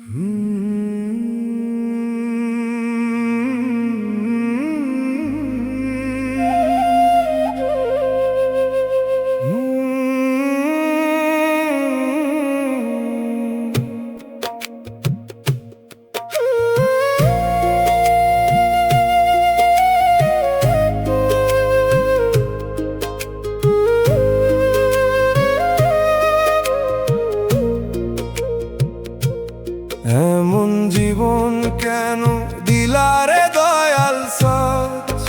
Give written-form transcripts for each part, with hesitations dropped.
এমন জীবন কেন দিলারে দয়াল সাজ,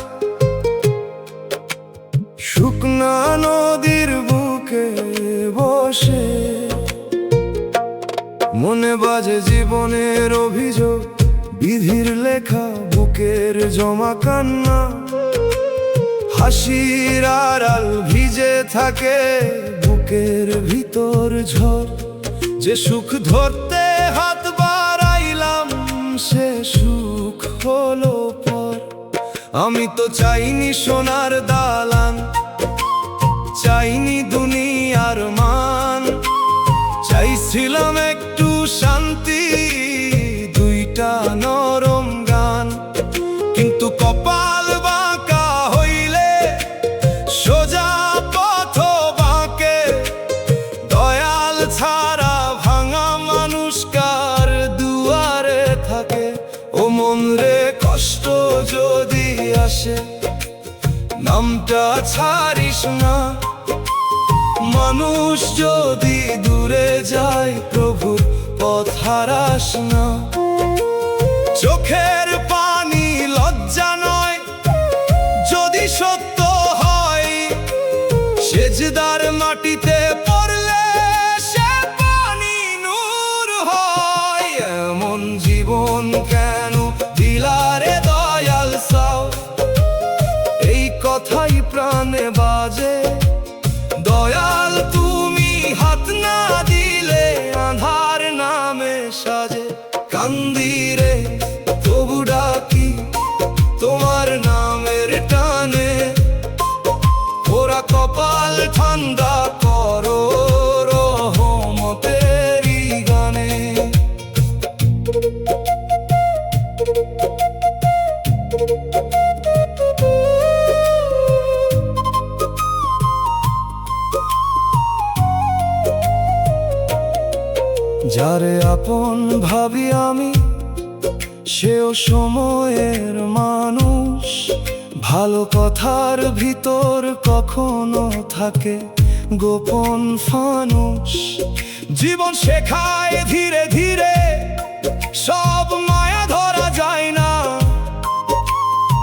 শুকনা নদীর বুকে বসে মনে বাজে জীবনের অভিযোগ, বিধির লেখা বুকের জমা কান্না। হাসির আড়াল ভিজে থাকে বুকের ভিতর ঝড়, যে সুখ ধরতে হাত বাড়াইলাম সে সুখ হলো পর। আমি তো চাইনি সোনার দালান, চাইনি দুনিয়ার মান, চাইছিলাম একটু শান্তি, দুইটা নরম গান। কিন্তু কপাল বাঁকা হইলে সোজা পথ বাঁকে, দয়াল ছাড়া ভাঙা মানুষ কার দুয়ারে থাকে। ও মন রে কষ্ট যদি আসে নামটা ছাড়িস না, মানুষ যদি দূরে যায় প্রভুর পথ হারাস না। চোখের পানি লজ্জা নয় যদি সত্য হয়, সেজদার মাটিতে পড়লে সে পানি নূর হয়। এমন জীবন কেন দিলারে দয়াল সাও, এই কথাই প্রাণে বাজে। দয়াল তুমি হাত না দিলে আঁধার নামে সাজে। কান্দি রে তবু ডাকি তোমার নামের টানে, ওরা কপাল ঠান্ডা করো রহমতেরই গানে। যারে আপন ভাবি আমি সেও সময়ের মানুষ, ভালো কথার ভিতর কখনো থাকে গোপন ফানুষ। জীবন শেখায় ধীরে ধীরে সব মায়া ধরা যায় না,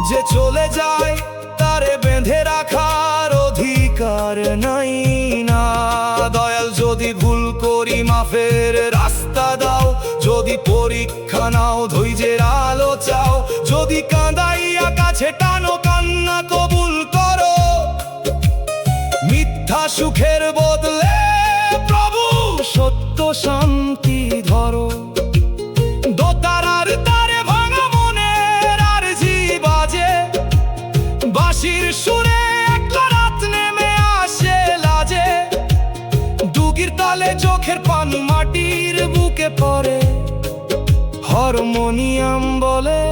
যে চলে যায় তারে বেঁধে রাখার অধিকার নাই না। দয়াল যদি ভুল করি মাফের রাস্তা দাও, যদি পরীক্ষা নাও ধৈর্যের আলো চাও, যদি কাঁদাইয়া কাছে টানো কান্না কবুল করো, মিথ্যা সুখের বদলে প্রভু সত্য শান্তি ধরো। দোতারার তারে ভাঙা মনের আরজি বাজে, বাঁশির সুরে একলা রাত নেমে আসে লাজে। ডুগির তালে চোখের পানি মাটির বুকে পড়ে, হারমোনিয়াম বলে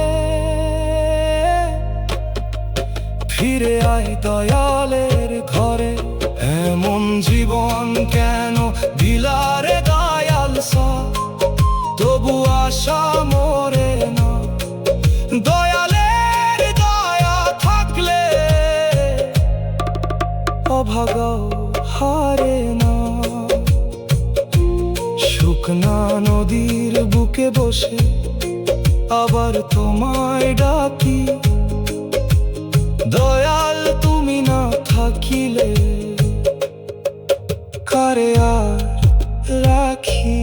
ফিরে আয় দয়ালের ঘরে। এমন জীবন কেন দিলারে দয়াল সা, তবু আশা মরে না। দয়ালের দয়া থাকলে অভাগাও হারে না। শুকনা নদীর বুকে বসে আবার তোমায় ডাকি, দয়াল তুমি না থাকিলে কারে আর রাখি।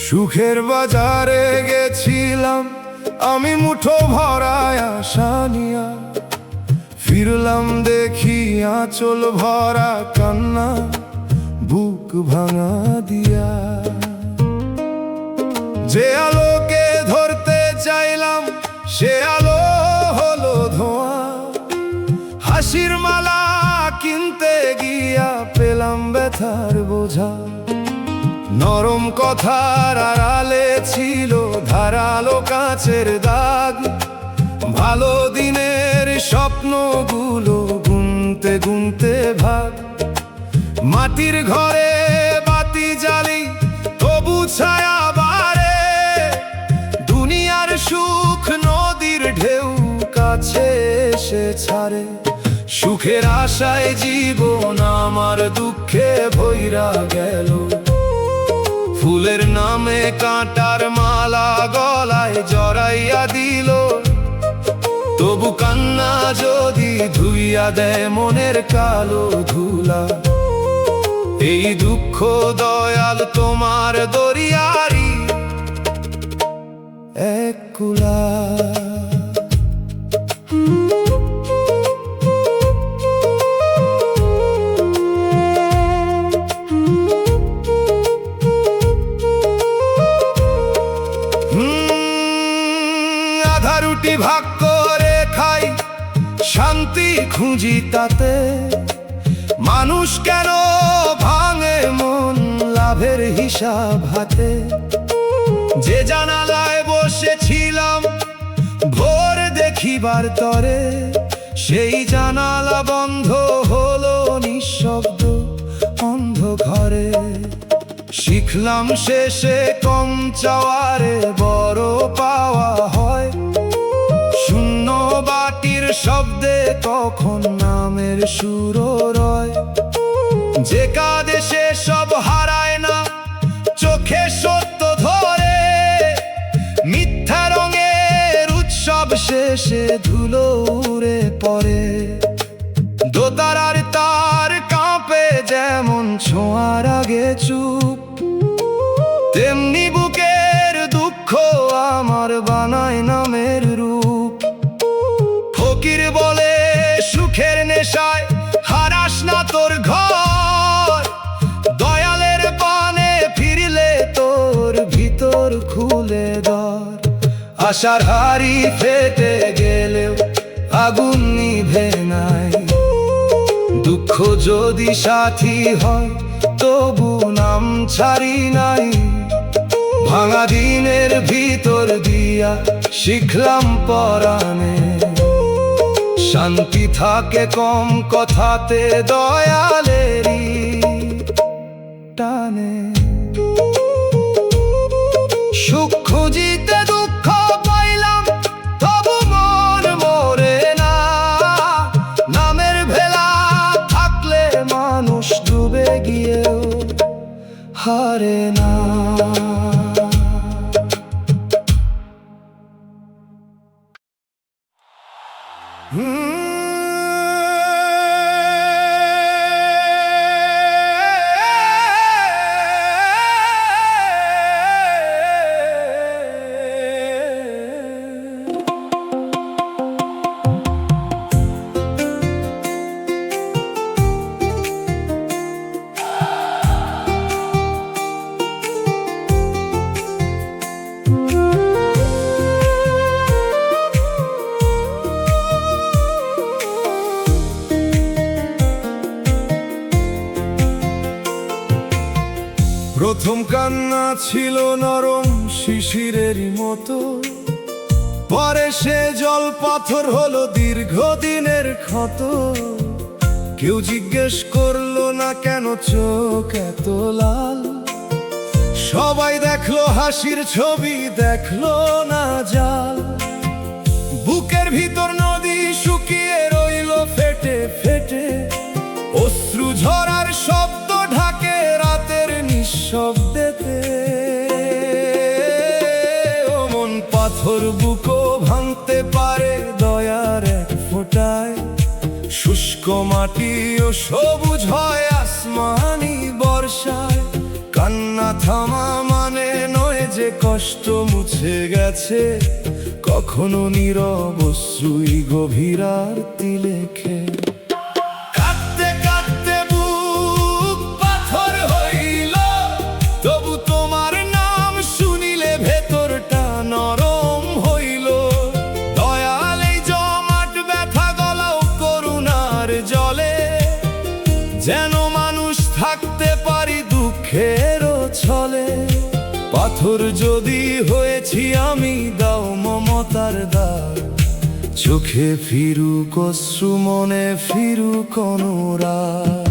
সুখের বাজারে গেছিলাম আমি মুঠো ভরায় আশা নিয়া, ফিরলাম দেখি আঁচল ভরা কান্না বুক ভাঙা দিয়া। যে আলোকে ধরতে চাইলাম সে আলো হলো ধোঁয়া, হাসির মালা কিনতে গিয়া পেলাম ব্যথার বোঝা। নরম কথার আড়ালে ছিল ধারালো কাঁচের দাগ, ভালো দিনের স্বপ্নগুলো গুনতে গুনতে ভাগ। মাটির ঘরে বাতি জ্বালি তবু ছায়া বাড়ে, দুনিয়ার সুখ নদীর ঢেউ কাছে এসে ছাড়ে। সুখের আশায় জীবন আমার দুঃখে ভইরা গেল, ফুলের নামে কাঁটার মালা গলায় জড়াইয়া দিল। তবু কান্না যদি ধুইয়া দেয় মনের কালো ধুলা, এই দুঃখ দয়াল তোমার দরিয়ারি এক কুলা। আধা রুটি ভাগ করে খাই শান্তি খুঁজি তাতে, মানুষ কেন ভাঙে মন লাভের হিসাব হাতে। যে জানালায় বসেছিলাম ভোর দেখিবার তরে, সেই জানালা বন্ধ হলো নিঃশব্দ অন্ধ ঘরে। শিখলাম শেষে কম চাওয়ারে বড় পাওয়া হয়, শূন্য বাটির শব্দে কখন নামের সুরও রয়। যে কাঁদে সে সব হারায় না, চোখে সত্য ধরে, মিথ্যা রঙের উৎসব শেষে ধুলো উড়ে পড়ে। দোতারার তার কাঁপে যেমন ছোঁয়ার আগে চুপ, তেমনি বুকের দুঃখ আমার বানায় নামের রূপ। ফকির বলে সুখের নেশায় হারাস না তোর ঘর, দয়ালের পানে ফিরলে তোর ভিতর খুলে দর। আশার হাড়ি ফেটে গেলেও আগুন নিভে নাই, দুঃখ যদি সাথী হয় তবু নাম ছাড়ি নাই। ভাঙা দিনের ভিতর দিয়া শিখলাম পরাণে, শান্তি থাকে কম কথাতে দয়ালেরই টানে। সুখ খুঁজিতে দুঃখ পাইলাম তবু মন মরে না, নামের ভেলা থাকলে মানুষ ডুবে গিয়েও হারে না। প্রথম কান্না ছিল নরম শিশিরেরই মতো, পরে সে জল পাথর হলো দীর্ঘদিনের ক্ষত। কেউ জিজ্ঞেস করলো না কেন চোখ এত লাল, সবাই দেখলো হাসির ছবি, দেখলো না জাল। বুকের ভিতর নদী শুকিয়ে রইল ফেটে ফেটে, অশ্রু ঝরার শব্দ ঢাকে রাতের নিঃশব্দেতে। ও মন পাথর বুকও ভাঙতে পারে দয়ার এক ফোঁটায়, শুষ্ক মাটি ও সবুজ হয় আসমানি বর্ষায়। কান্না থামা মানে নয় কষ্ট মুছে গেছে, কখনো নীরব অশ্রুই গভীর আরতি লেখে। কাঁদতে কাঁদতে বুক পাথর হইল, তবু তোমার নাম শুনিলে ভেতরটা নরম হইল। দয়াল এই জমাট ব্যথা গলাও করুণার জলে, যেন মানুষ থাকতে পারি দুঃখেরও ছলে। পাথর যদি হয়েছি আমি, দাও মমতার দাগ, চোখে ফিরুক অশ্রু, মনে ফিরুক অনুরাগ।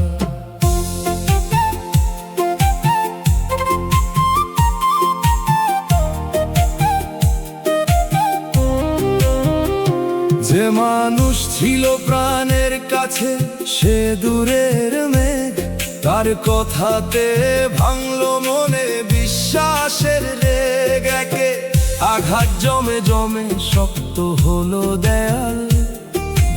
যে মানুষ ছিল প্রাণের কাছে, সে দূরের মেঘ, তার কথাতে ভাঙলো মনে বিশ্বাসের রেগ। একে আঘাত জমে জমে শক্ত হলো দেয়াল,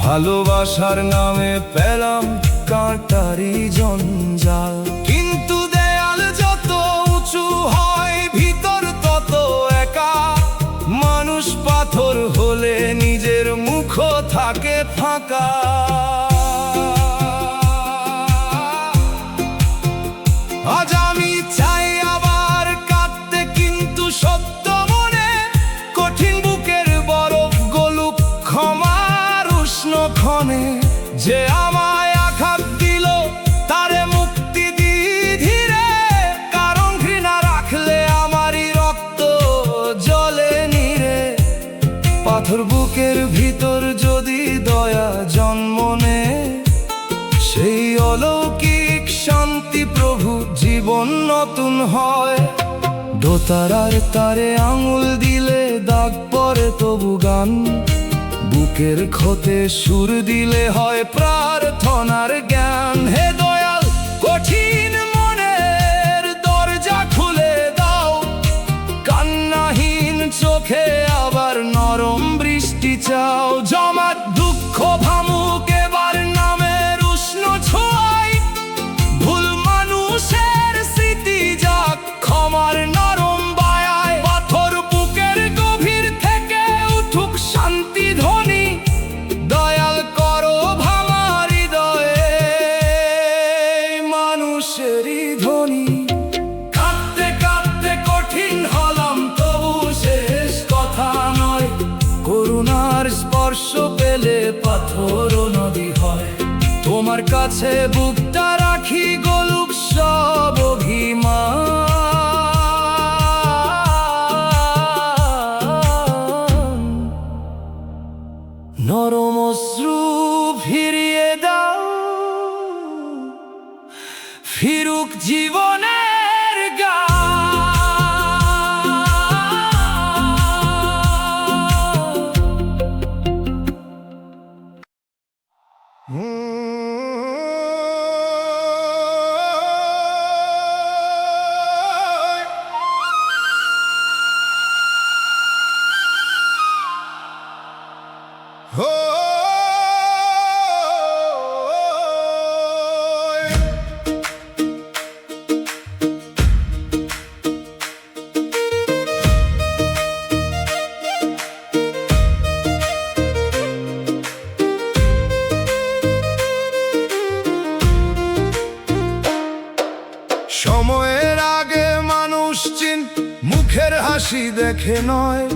ভালোবাসার নামে পেলাম কাঁটারি জঞ্জাল। কিন্তু দেয়াল যত উঁচু হয়, ভিতর তত একা। মানুষ পাথর হলে নিজের মুখ থাকে ফাঁকা। আজ আমি চাই আবার কাঁদতে, কিন্তু সত্য মনে কঠিন বুকের বরফ গলুক ক্ষমার উষ্ণ ক্ষণে। যে আমায় আঘাত দিল তারে মুক্তি দি ধীরে, কারণ ঘৃণা রাখলে আমারই রক্ত জলে নিরে। পাথর বুকের ভিতর যদি দয়া জন্ম নেয়, সেই অলৌকিক শান্তি প্রভু জীবন নতুন হয়। দোতারার তারে আঙুল দিলে দাগ পড়ে তবু গান, বুকের ক্ষতে সুর দিলে হয় প্রার্থনার জ্ঞান। হে দয়াল, কঠিন মনের দরজা খুলে দাও, কান্নাহীন চোখে আবার নরম বৃষ্টি চাও। জমাট দুঃখ ভামুক এবার নামের উষ্ণ ছোঁয়ায়, ভুল মানুষের স্মৃতি যাক ক্ষমার নরম বায়ায়। পাথর বুকের গভীর থেকে উঠুক শান্তি ধ্বনি, দয়াল করো ভাঙা হৃদয়ে মানুষেরই ধ্বনি। কাঁদতে কাঁদতে কঠিন হলাম, তবু শেষ কথা নয়। করুণার স্পর্শ পেলে পাথর নদী হয়। তোমার কাছে বুকটা রাখি, গলুক সব অভিমান। নরম অশ্রু ফিরিয়ে দাও, ফিরুক জীবনের গান। সময়ের আগে মানুষ চিন, মুখের হাসি দেখে নয়।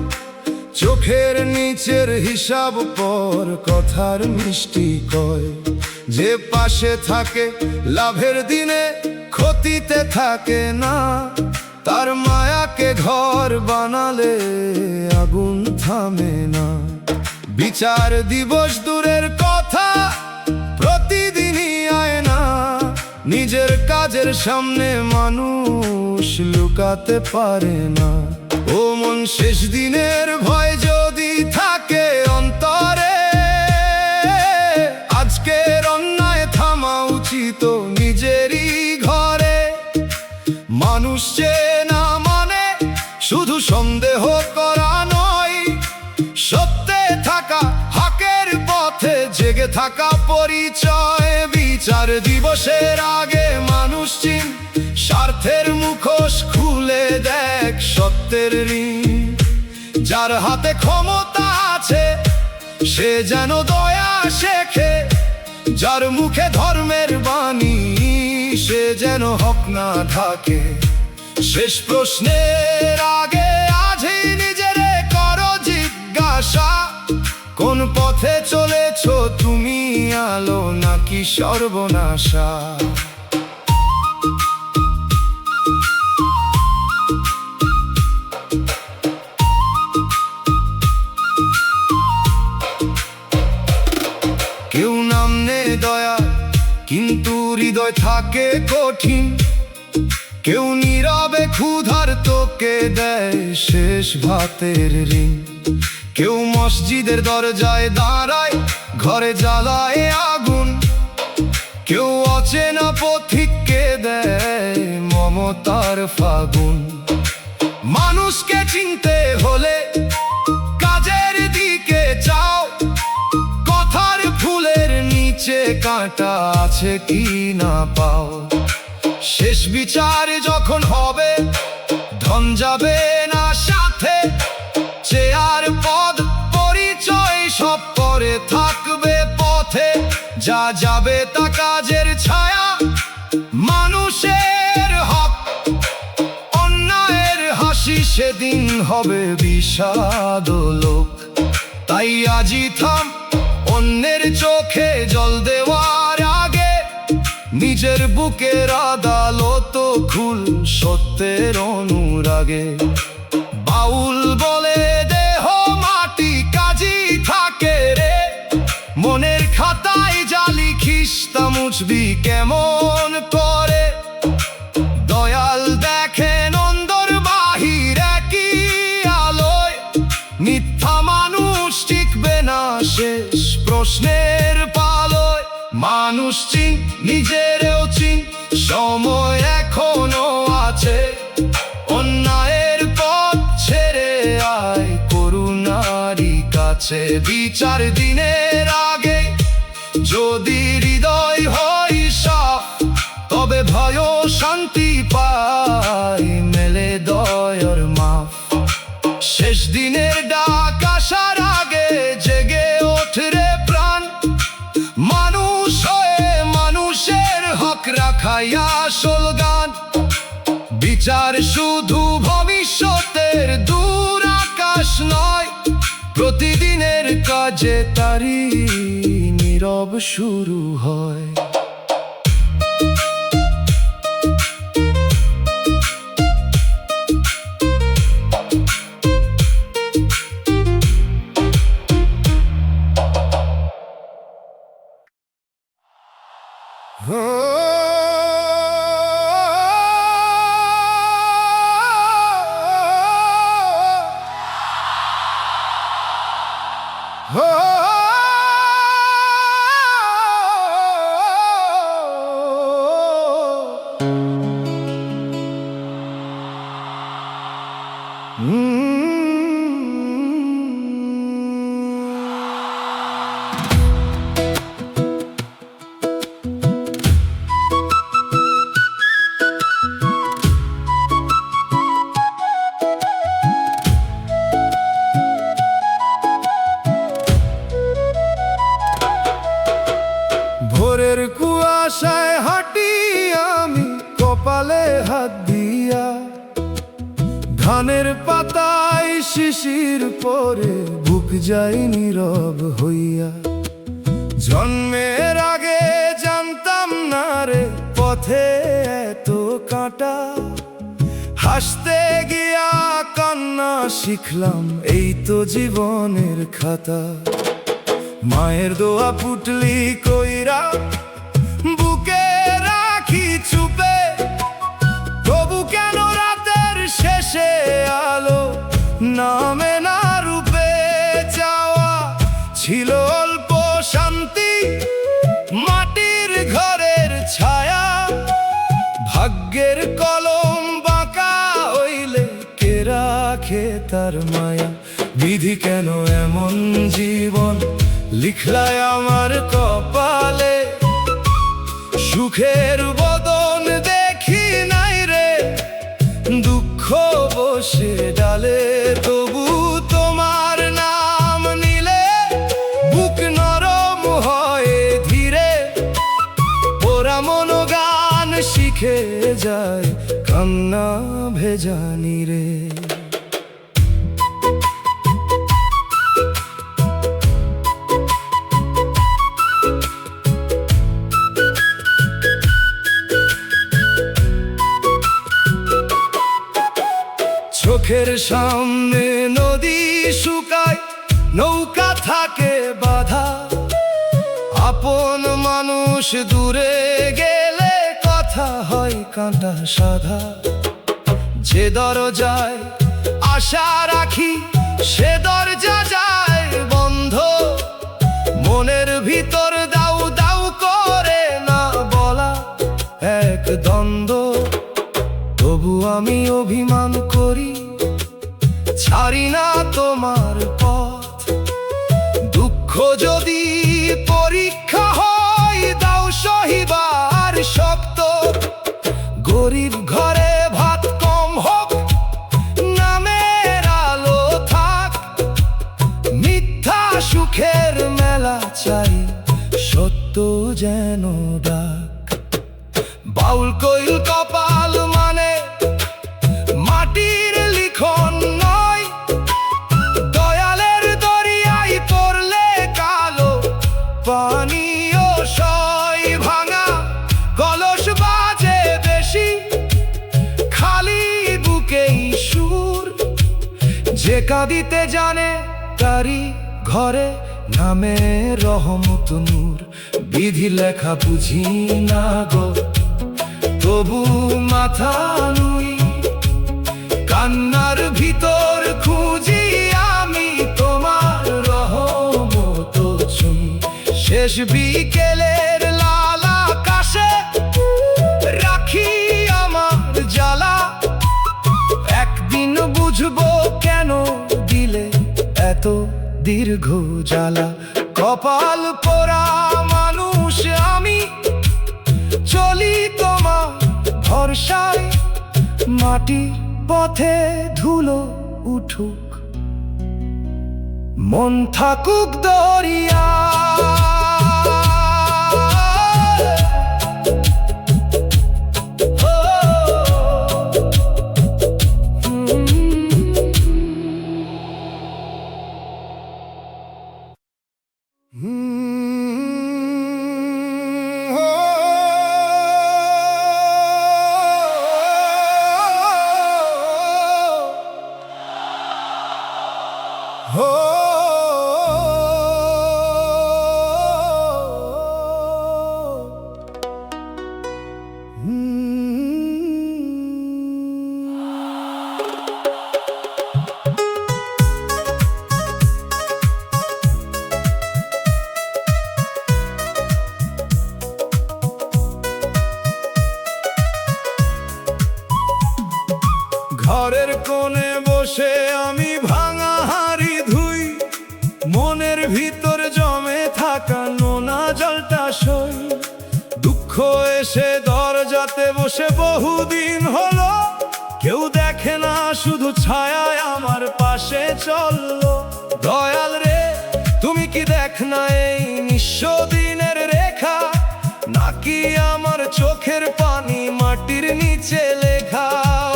চোখের নিচের হিসাব পর কথার মিষ্টি কয়। যে পাশে থাকে লাভের দিনে ক্ষতিতে থাকে না, তার মায়াকে ঘর বানালে আগুন থামে না। বিচার দিবস দূরের কথা, প্রতিদিনই আয় না। নিজের কাজের সামনে মানুষ লুকাতে পারে না। ও মন, শেষ দিনের ভয় যদি থাকে অন্তরে, আজকের অন্যায় থামা উচিত নিজেরই ঘরে। মানুষ চেনা মানে শুধু সন্দেহ করা নয়, সত্যে থাকা, হকের পথে জেগে থাকা পরিচয়। বিচার দিবসের আগে মানুষ চিন, স্বার্থের মুখোশ খুলে দেখ সত্যের ঋণ। যার হাতে ক্ষমতা আছে সে যেন দয়া শেখে, যার মুখে ধর্মের বাণী সে যেন হক না ঢাকে। শেষ প্রশ্নের আগে আজই নিজেরে করো জিজ্ঞাসা, কোন পথে চলেছ তুমি, আলো নাকি সর্বনাশা? কেউ নামনে দয়া কিন্তু হৃদয় থাকে কঠিন, কেউ নীরবে ক্ষুধার তোকে দেয় শেষ ভাতের ঋণ। কেউ মসজিদের দরজায় দাঁড়ায় ঘরে জ্বালায় আগুন, কেউ অচেনা পথিককে দেয় মমতার ফাগুন। মানুষকে চিনতে হলে কাজের দিকে চাও, কথার ফুলের নিচে কাঁটা আছে কি না পাও। শেষ বিচার যখন হবে ধন যাবে না সাথে, চেয়ার পদ পরিচয় সব পরে থাকবে পথে। যা যাবে তা কাজের ছায়া, মানুষের হক অন্যায়ের হাসি সেদিন হবে বিষাদ লোক। তাই আজই থাম, অন্যের চোখে জল দেওয়ার আগে নিজের বুকের আদালত খুল সত্যের অনুরাগে। বাউল বলে দেহ মাটি কাজী থাকে রে, মনের খাতায় যা লিখিস তা মুছবি কেমন করে। দয়াল দেখেন অন্দর বাহির একই আলোয়, মিথ্যা মানুষ টিকবে না শেষ প্রশ্নের পালয়। মানুষ চিন, নিজেরও চিন, সময় এখনো আছে। অন্যায়ের পথ ছেড়ে আয় করুণারই কাছে। বিচার দিনের আগে যদি হৃদয় হয় সাফ, তবে ভয় শান্তি পায় মেলে দয়ার মাফ। শেষ দিনের ডাক আসার আগে জেগে ওঠে রে প্রাণ, মানুষ হয়ে মানুষের হক রাখাই আসল গান। বিচার শুধু ভবিষ্যতের দূর আকাশ নয়, প্রতিদিনের কাজে তারি নীরব শুরু হয়। ভোরের কুয়াশায় হাঁটি আমি কপালে হাত দিয়া, ধানের পাতায় শিশির পরে বুক যায় নীরব হইয়া। জন্মের আগে জানতাম না রে পথে এত কাঁটা, হাসতে গিয়া কান্না শিখলাম এই তো জীবনের খাতা। মায়ের দোয়া পুটলি কইরা বুকে রাখি চুপে, তবু কেন রাতের শেষে আলো নামে না রূপে। চাওয়া ছিল অল্প শান্তি, মাটির ঘরের ছায়া। ভাগ্যের কলম বাঁকা হইলে কে রাখে তার মায়া। বিধি কেন এমন জীবন লিখলায় আমার কপালে, সুখের বদন দেখি নাই বসে ডালে, তবু তোমার নাম নিলে বুক নরম হয় ধীরে। ওরা মনোগান শিখে যায়, কান্না ভেজানি রে। চোখের সামনে নদী শুকায়, নৌকা থাকে বাধা। আপন মানুষ দূরে গেলে কথা হয় কাঁটা সাধা। যে দরজায় আশা রাখি সে দরজা যায় বন্ধ। মনের ভিতর দাউ দাউ করে না বলা এক দ্বন্দ্ব। তবু আমি অভিমান করি, ছাড়ি না তোমার পথ। দুঃখ যদি পরীক্ষা হয় দাও সহিবার শক্ত। গরিব ঘরে ভাত কম হোক, নামের আলো থাক। মিথ্যা সুখের মেলা চাই, সত্য যেন ডাক। বাউল কইল কপাল মানে মাটির লিখন নয়। দয়ালের দরিয়ায় পড়লে কালো পানিও সয়। ভাঙা কলস বাজে বেশি, খালি বুকেই সুর। যে কাঁদিতে জানে তারি ঘরে নামে রহমত নূর। বিধি লেখা বুঝি না গো, তবু মাথা নুই। কান্নার ভিতর খুঁজি আমি তোমার রহমত ছুঁই। শেষ বিকেলের লাল আকাশে রাখি আমার জ্বালা। একদিন বুঝবো কেন দিলে এত দীর্ঘ জ্বালা। কপাল পোড়া মানুষ আমি, চলি তোমার ভরসায়। মাটি পথে ধুলো উঠুক, মন থাকুক দরিয়া। ঘরের কোণে বসে আমি ভাঙা হাড়ি ধুই। মনের ভিতর জমে থাকা নোনা জলটা সই। দুঃখ এসে দরজাতে বসে বহুদিন হলো। কেউ দেখে না শুধু ছায়ায় আমার পাশে চললো। দয়াল রে তুমি কি দেখ না এই নিঃস্ব দিনের রেখা? নাকি আমার চোখের পানি মাটির নিচে লেখা?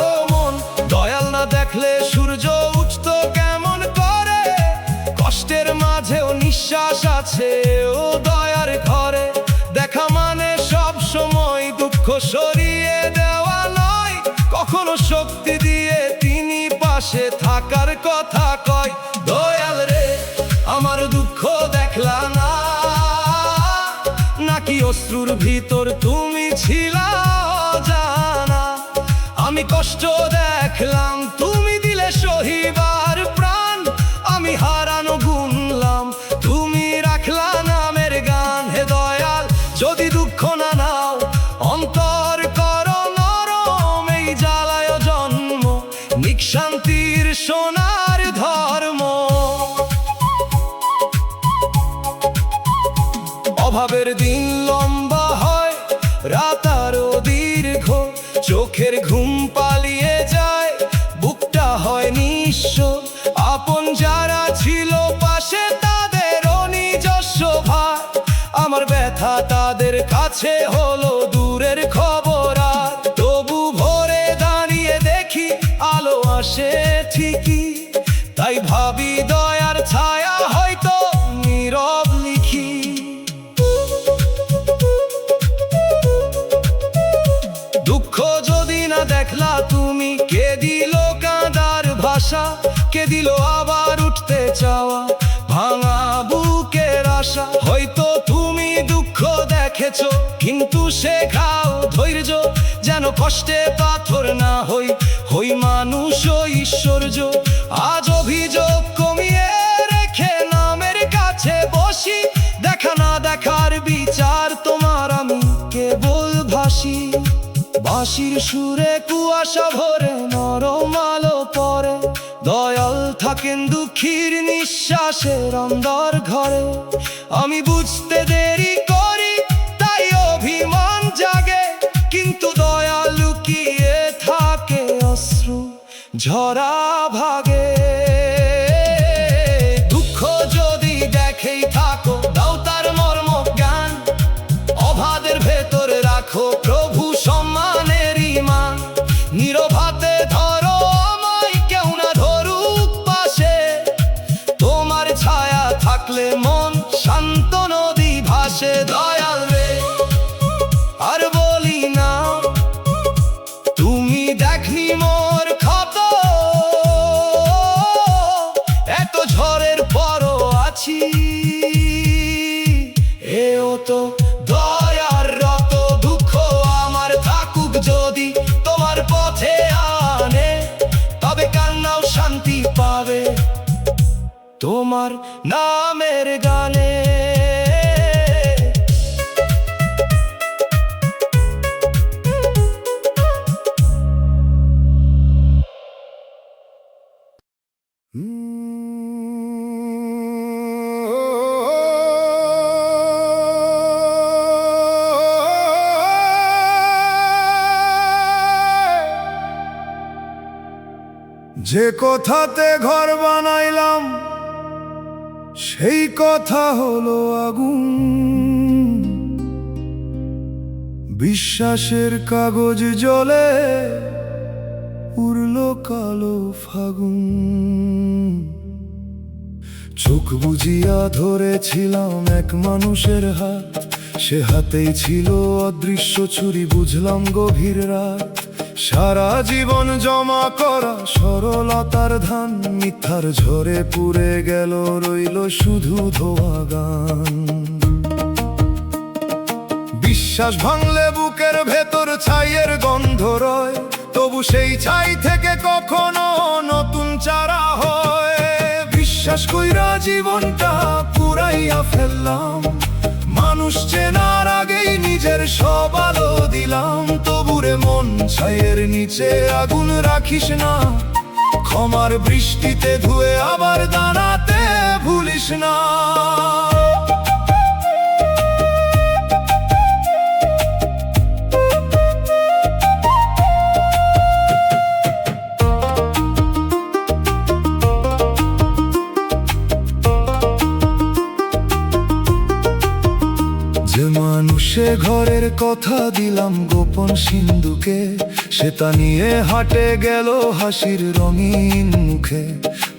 ও মন, দয়াল না দেখলে সূর্য উঠতো কেমন করে? কষ্টের মাঝেও নিঃশ্বাস আছে ও দয়ার ঘরে। দেখা মানে সব সময় দুঃখ সরিয়ে দেওয়া নয়। কখনো শক্তি দিয়ে তিনি পাশে থাকার কথা কয়। দয়াল রে আমার দুঃখ দেখলা না? নাকি অশ্রুর ভিতর তুমি ছিলা জানা? আমি কষ্ট দেখলাম, তুমি দিলে সহিবার প্রাণ। আমি হারানো গুনলাম, তুমি রাখলা নামের গান। হে দয়াল যদি দুঃখ না নাও, অন্তর করো নরম। এই জ্বালায় জন্ম নিক শান্তির সোনার ধর্ম। অভাবের দিন লম্বা হয়, রাত আরো দীর্ঘ। চোখের ঘুম পালিয়ে যায়, বুকটা নিঃস্ব। আপন যারা ছিল পাশে তাদেরও নিজস্ব ভার। আমার ব্যথা তাদের কাছে হলো দূরের খবর। আর তবু ভোরে দাঁড়িয়ে দেখি আলো আসে ঠিকই। তাই ভাবি দয়ার ছায়া হয়তো নীরব লিখি। দুঃখ যদি না দেখলা তুমি, কে দিল কাঁদার ভাষা? কে দিল আবার উঠতে চাওয়া ভাঙা বুকের আশা? হয়তো তুমি দুঃখ দেখেছো, কিন্তু শেখাও ধৈর্য, যেন কষ্টে পাথর না হই, হই মানুষ ও ঈশ্বর্য। আজ অভিযোগ কমিয়ে রেখে নামের কাছে বসি, দেখা না দেখার বিচার তোমার আমি কেবল ভাসি। বাঁশির সুরে কুয়াশা ভরে নরম আলো পড়ে, দয়াল থাকেন দুঃখীর নিঃশ্বাসের অন্দর ঘরে। আমি বুঝতে দেরি করি তাই অভিমান জাগে, কিন্তু দয়া লুকিয়ে থাকে অশ্রু ঝরা ভাগে। দুঃখ যদি দেখেই থাকো দাও তার মর্ম জ্ঞান, অবাধের ভেতরে রাখো প্রভু সম্মানের ঈমান। নীরব হাতে ধরো আমায়, কেউ না ধরুক পাশে, তোমার ছায়া থাকলে মন শান্ত নদী ভাসে। দয়াল রে আর বলি না, তুমি দেখনি মোর ক্ষত, এত ঝড়ের পরও আছি। এও তো দয়ার রত, দুঃখ আমার থাকুক যদি তোমার পথে আনে, তবে কান্নাও শান্তি পাবে তোমার নামের গানে। যে কথাতে ঘর বানাইলাম সেই কথা হলো আগুন, বিশ্বাসের কাগজ জ্বলে উড়লো কালো ফাগুন। চোখ বুজিয়া ধরেছিলাম এক মানুষের হাত, সে হাতেই ছিল অদৃশ্য ছুরি, বুঝলাম গভীর রাত। সারা জীবন জমা করা সরলতার ধান, মিথ্যার ঝরে পুড়ে গেল, রইল শুধু ধোয়া গান। বিশ্বাস ভাঙলে বুকের ভেতর ছাইয়ের গন্ধ রয়, তবু সেই ছাই থেকে কখনো নতুন চারা হয়। বিশ্বাস কইরা জীবনটা পুরাইয়া ফেললাম, মানুষ চেনার আগেই নিজের সব আলো দিলাম। তবুরে মন ছাইয়ের নিচে আগুন রাখিস না, ক্ষমার বৃষ্টিতে ধুয়ে আবার দাঁড়াতে ভুলিস না। যে মানুষে ঘরের কথা দিলাম গোপন সিন্ধুকে, সে তা নিয়ে হাটে গেল হাসির রঙিন মুখে।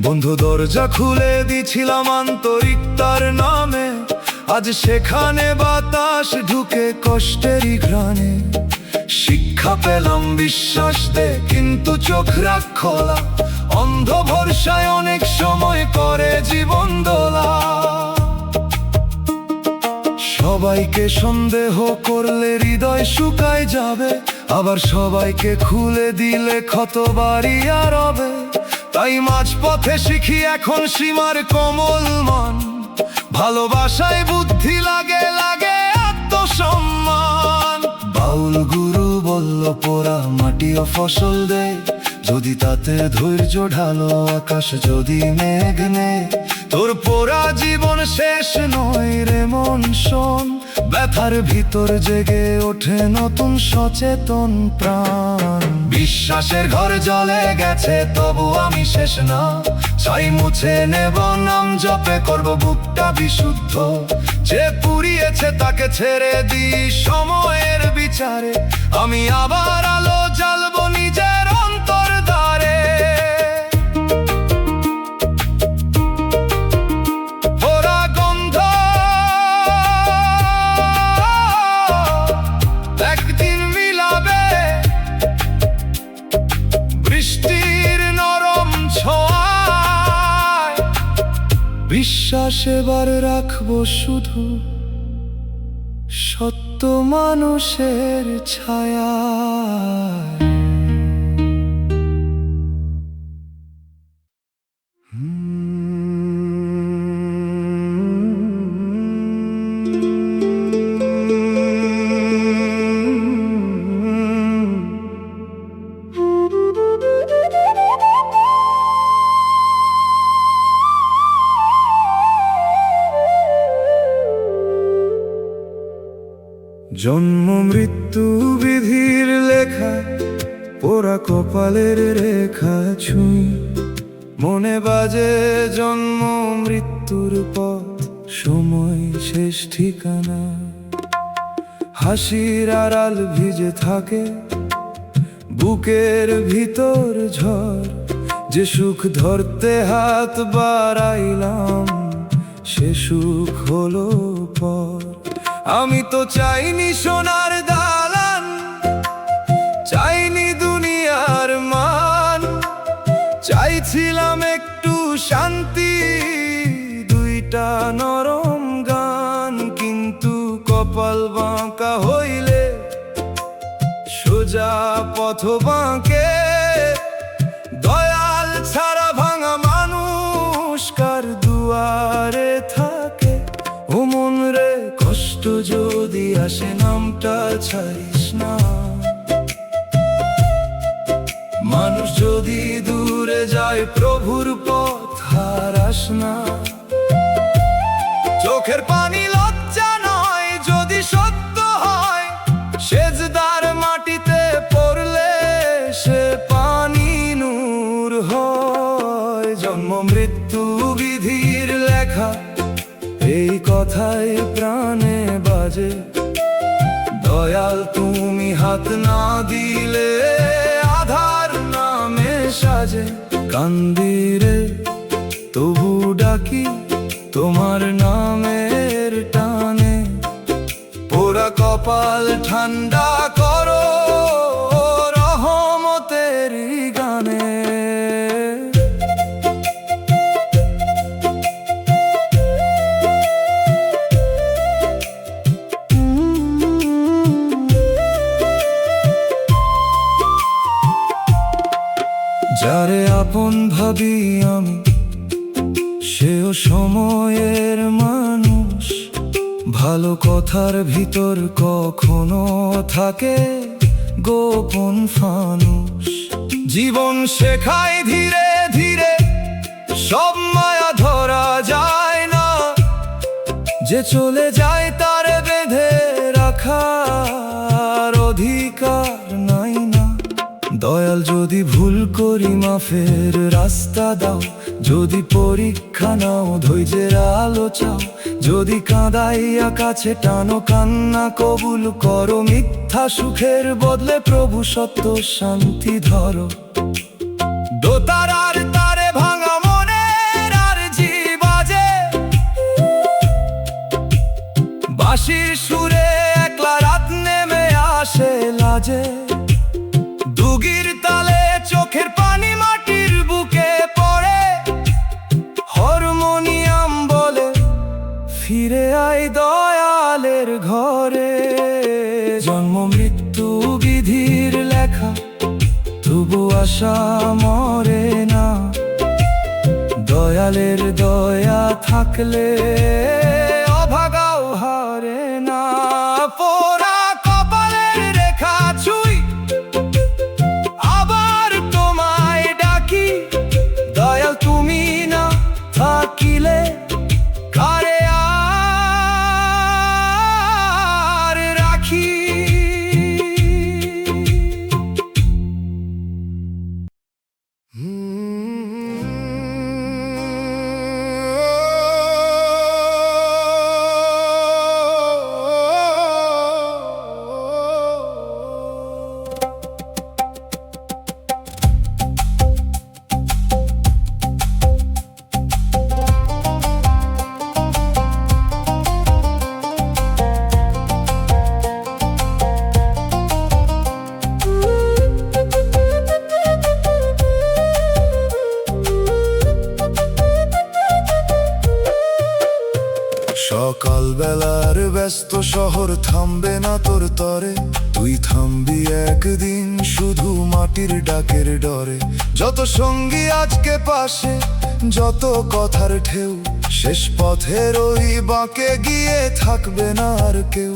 বন্ধ দরজা খুলে দিছিলাম আন্তরিকতার নামে, আজ সেখানে বাতাস ঢুকে কষ্টেরই ঘ্রাণে। শিক্ষা পেলাম বিশ্বাস দে কিন্তু চোখ রাখ খোলা, অন্ধ ভরসায় অনেক সময় করে জীবন দোলা। সবাইকে সন্দেহ করলে হৃদয় শুকায় যাবে, আবার সবাইকে খুলে দিলে ক্ষত বাড়িয়া রবে। তাই মাঝপথে শিখি এখন সীমার কোমল মান, ভালোবাসায় বুদ্ধি লাগে লাগে আত্মসম্মান। বাউল গুরু বলল পোড়া মাটিও ফসল দেয়, যদি তাতে ধৈর্য ঢালো আকাশ যদি মেঘ নেয়। তোর পোড়া জীবন শেষ নয় রে মন শোন, ব্যথার ভিতর জেগে ওঠে নতুন সচেতন প্রাণ। বিশ্বাসের ঘর জ্বলে গেছে, তবু আমি শেষ না। চাই মুছে নেব নাম জপে, করব বুকটা বিশুদ্ধ। যে পুড়িয়েছে তাকে ছেড়ে দিই সময়ের বিচারে। আমি আবার আলো জ্বালবো নিজের অন্তর দ্বারে। পোড়া গন্ধ একদিন মিলাবে বৃষ্টির নরম ছোঁয়ায়। বিশ্বাস এবার রাখবো শুধু সত্য মানুষের ছায়া। জন্ম মৃত্যু বিধির লেখা, পোড়া কপালের রেখা ছুঁই। মনে বাজে জন্ম মৃত্যুর পথ, সময় শেষ ঠিকানা। হাসির আড়াল ভিজে থাকে বুকের ভিতর ঝড়। যে সুখ ধরতে হাত বাড়াইলাম, সে সুখ হলো পর। আমি তো চাইনি সোনার দালান, চাইনি দুনিয়ার মান। চাইছিলাম একটু শান্তি, দুইটা নরম গান। কিন্তু কপাল বাঁকা হইলে সোজা পথ বাঁকে। দয়াল ছাড়া ভাঙা মানুষ কার দুয়ারে থাকে। ও মন রে, কষ্ট যদি আসে নামটা ছাড়িস না। মানুষ যদি দূরে যায়, প্রভুর পথ হারাস না। চোখের পানি লজ্জা নয়, যদি সত্য হয়। সেজদার মাটিতে পড়লে সে পানি নূর হয়। জন্ম মৃত্যু বিধির লেখা, এই কথাই প্রাণে বাজে। দয়াল তুমি হাত না দিলে আধার নামে সাজে। কান্দিরে তবু ডাকি তোমার নামের টানে। পোড়া কপাল ঠান্ডা করো রহমতের গানে। যারে আপন ভাবি আমি, সেও সময়ের মানুষ। ভালো কথার ভিতর কখনো থাকে গোপন ফানুষ। জীবন শেখায় ধীরে ধীরে, সব মায়া ধরা যায় না। যে চলে যায় তার বেঁধে রাখার অধিকার নাই না। দয়াল যদি ভুল করি মাফের রাস্তা দাও। যদি পরীক্ষা নাও, ধৈর্যের আলো চাও। যদি কাঁদাইয়া কাছে টানো, কান্না কবুল করো। মিথ্যা সুখের বদলে প্রভু সত্য শান্তি ধরো। দোতারার তারে ভাঙা মনের আরজি বাজে। বাঁশির সুরে একলা রাত নেমে আসে লাজে। দুগির তালে চোখের পানি মাটির বুকে পড়ে। হারমোনিয়াম বলে ফিরে আয় দয়ালের ঘরে। জন্ম মৃত্যু বিধির লেখা, তবু আশা মরে না। দয়ালের দয়া থাকলে অভাগাও হারে না। পোড়া কপালের রেখা ছুঁই, আবার তোমায় ডাকি। দয়াল তুমি না থাকিলে কারে আর রাখি। সকালবেলার ব্যস্ত শহর থামবে না তোর তরে, তুই থামবি একদিন শুধু মাটির ডাকের ডরে। যত সঙ্গী আজকে পাশে, যত কথার ঢেউ, শেষ পথের ওই বাঁকে গিয়ে থাকবে না আর কেউ।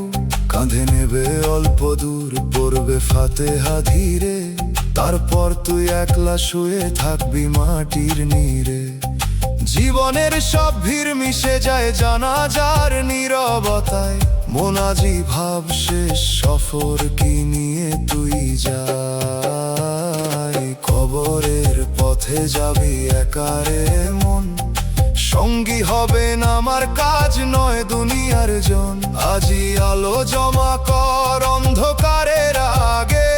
কাঁধে নেবে অল্প দূর, পড়বে ফাতেহা ধীরে, তারপর তুই একলা শুয়ে থাকবি মাটির নীড়ে। জীবনের সব ভিড় মিশে যায় জানাজার নীরবতায়, মোনাজি ভাব শেষ সফর কি নিয়ে তুই যাই। কবরের পথে যাবি একারে মন, সঙ্গী হবে না আমার কাজ নয় দুনিয়ার জন। আজি আলো জমা কর অন্ধকারের আগে,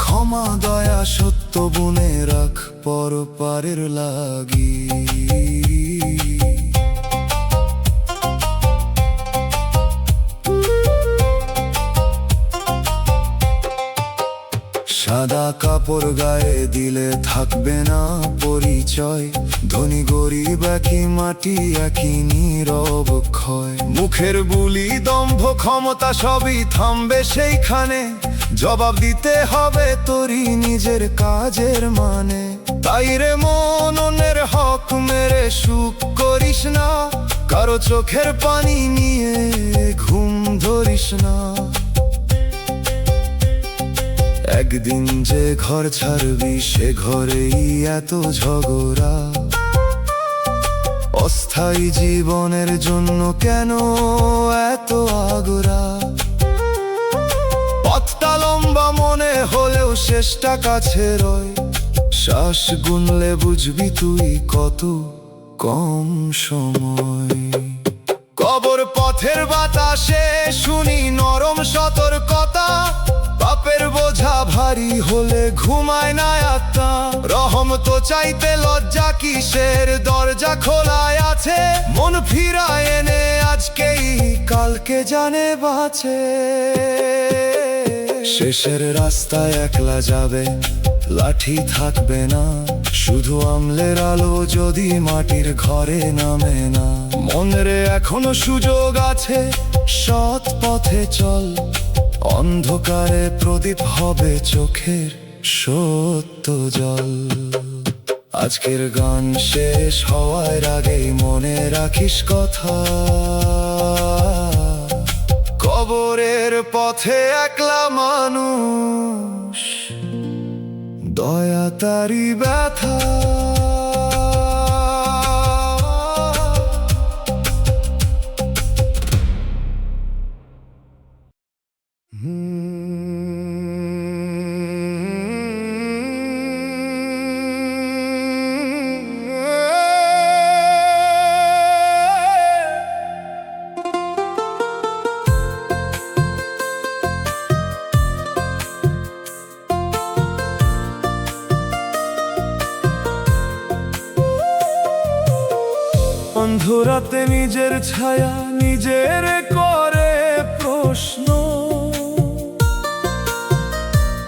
ক্ষমা দয়া সত্য বুনে রাখ পরপারের লাগি। সাদা কাপড় গায়ে দিলে থাকবে না পরিচয়, ধনী গরিব একই মাটি একই নীরব ক্ষয়। মুখের বুলি দম্ভ ক্ষমতা সবই থামবে সেইখানে, জবাব দিতে হবে তোরই নিজের কাজের মানে। তাই রে মন অন্যের হক মেরে সুখ করিস না, কারো চোখের পানি নিয়ে ঘুম ধরিস না। একদিন যে ঘর ছাড়বি সে ঘরেই এত ঝগড়া, অস্থায়ী জীবনের জন্য কেন এত আগরা। পথটা লম্বা মনে হলেও শেষটা কাছে রয়, শ্বাস গুনলে বুঝবি তুই কত কম সময়। কবর পথের বাতাসে শুনি নরম সতর্কতা, পাপের বোঝা ভারী হলে ঘুমায় না আত্মা। রহম তো চাইতে লজ্জা কিসের, দরজা খোলায় আছে, মন ফিরায় এনে আজকেই কালকে জানে বাঁচে। শেষের রাস্তায় একলা যাবে, লাঠি থাকবে না, শুধু আমলের আলো যদি মাটির ঘরে নামে না। মনে এখনো সুযোগ আছে, সৎ পথে চল, অন্ধকারে প্রদীপ হবে চোখের সত্য জল। আজকের গান শেষ হওয়ার আগেই মনে রাখিস কথা, কবরের পথে একলা মানুষ, দয়া তারি ব্যথা। অন্ধরাতে নিজের ছায়া নিজের করে প্রশ্ন,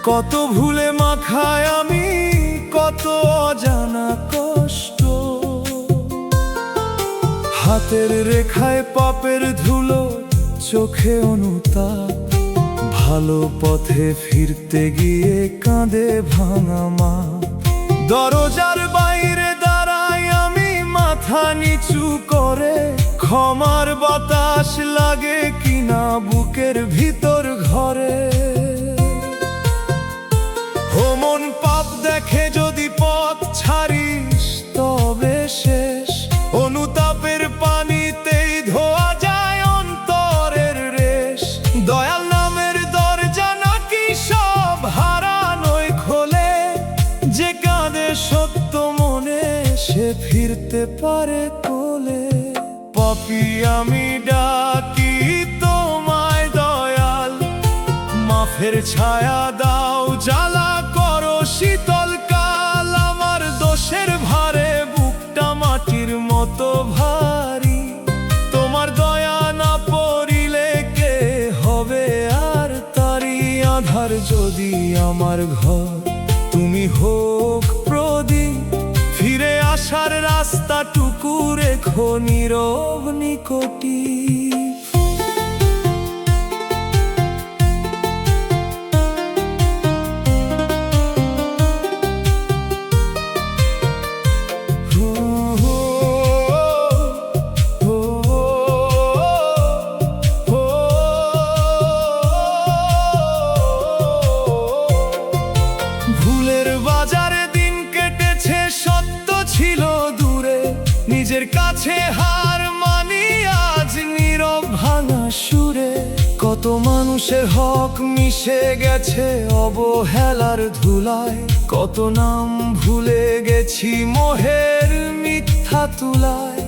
কত ভুলে মাখায় আমি কত অজানা কষ্ট। হাতের রেখায় পাপের ধুলো, চোখে অনুতাপ, ভালো পথে ফিরতে গিয়ে কাঁদে ভাঙা মা। দরজার বাইরে দাঁড়াই আমি মাথা নিচু করে, ক্ষমার বাতাস লাগে কিনা বুকের ভিতর ঘরে। মন পাপ দেখে যদি পথ ছাড়িস তবে শেষ, অনুতাপের পানিতেই ধোয়া যায় অন্তরের রেশ। দয়াল নামের দরজা নাকি সব হারানোয় খোলে, যে কাঁদে সত্য মনে সে ফিরতে পারে কোলে। পাপী আমি ডাকি তোমায় দয়াল, মাফের ছায়া দাও, জ্বালা করো শীতল কাল। আমার দোষের ভারে বুকটা মাটির মতো ভারী, তোমার দয়া না পড়িলে কে হবে আর তারি। আধার যদি আমার ঘর, তুমি হোক প্রদীপ, ফিরে আসার রাস্তাটুকু রেখো নীরব নিকটি। নিজের কাছে হার মানি আজ নীরব ভাঙা সুরে। কত মানুষের হক মিশে গেছে অবহেলার ধুলায়, কত নাম ভুলে গেছি মোহের মিথ্যা তুলায়।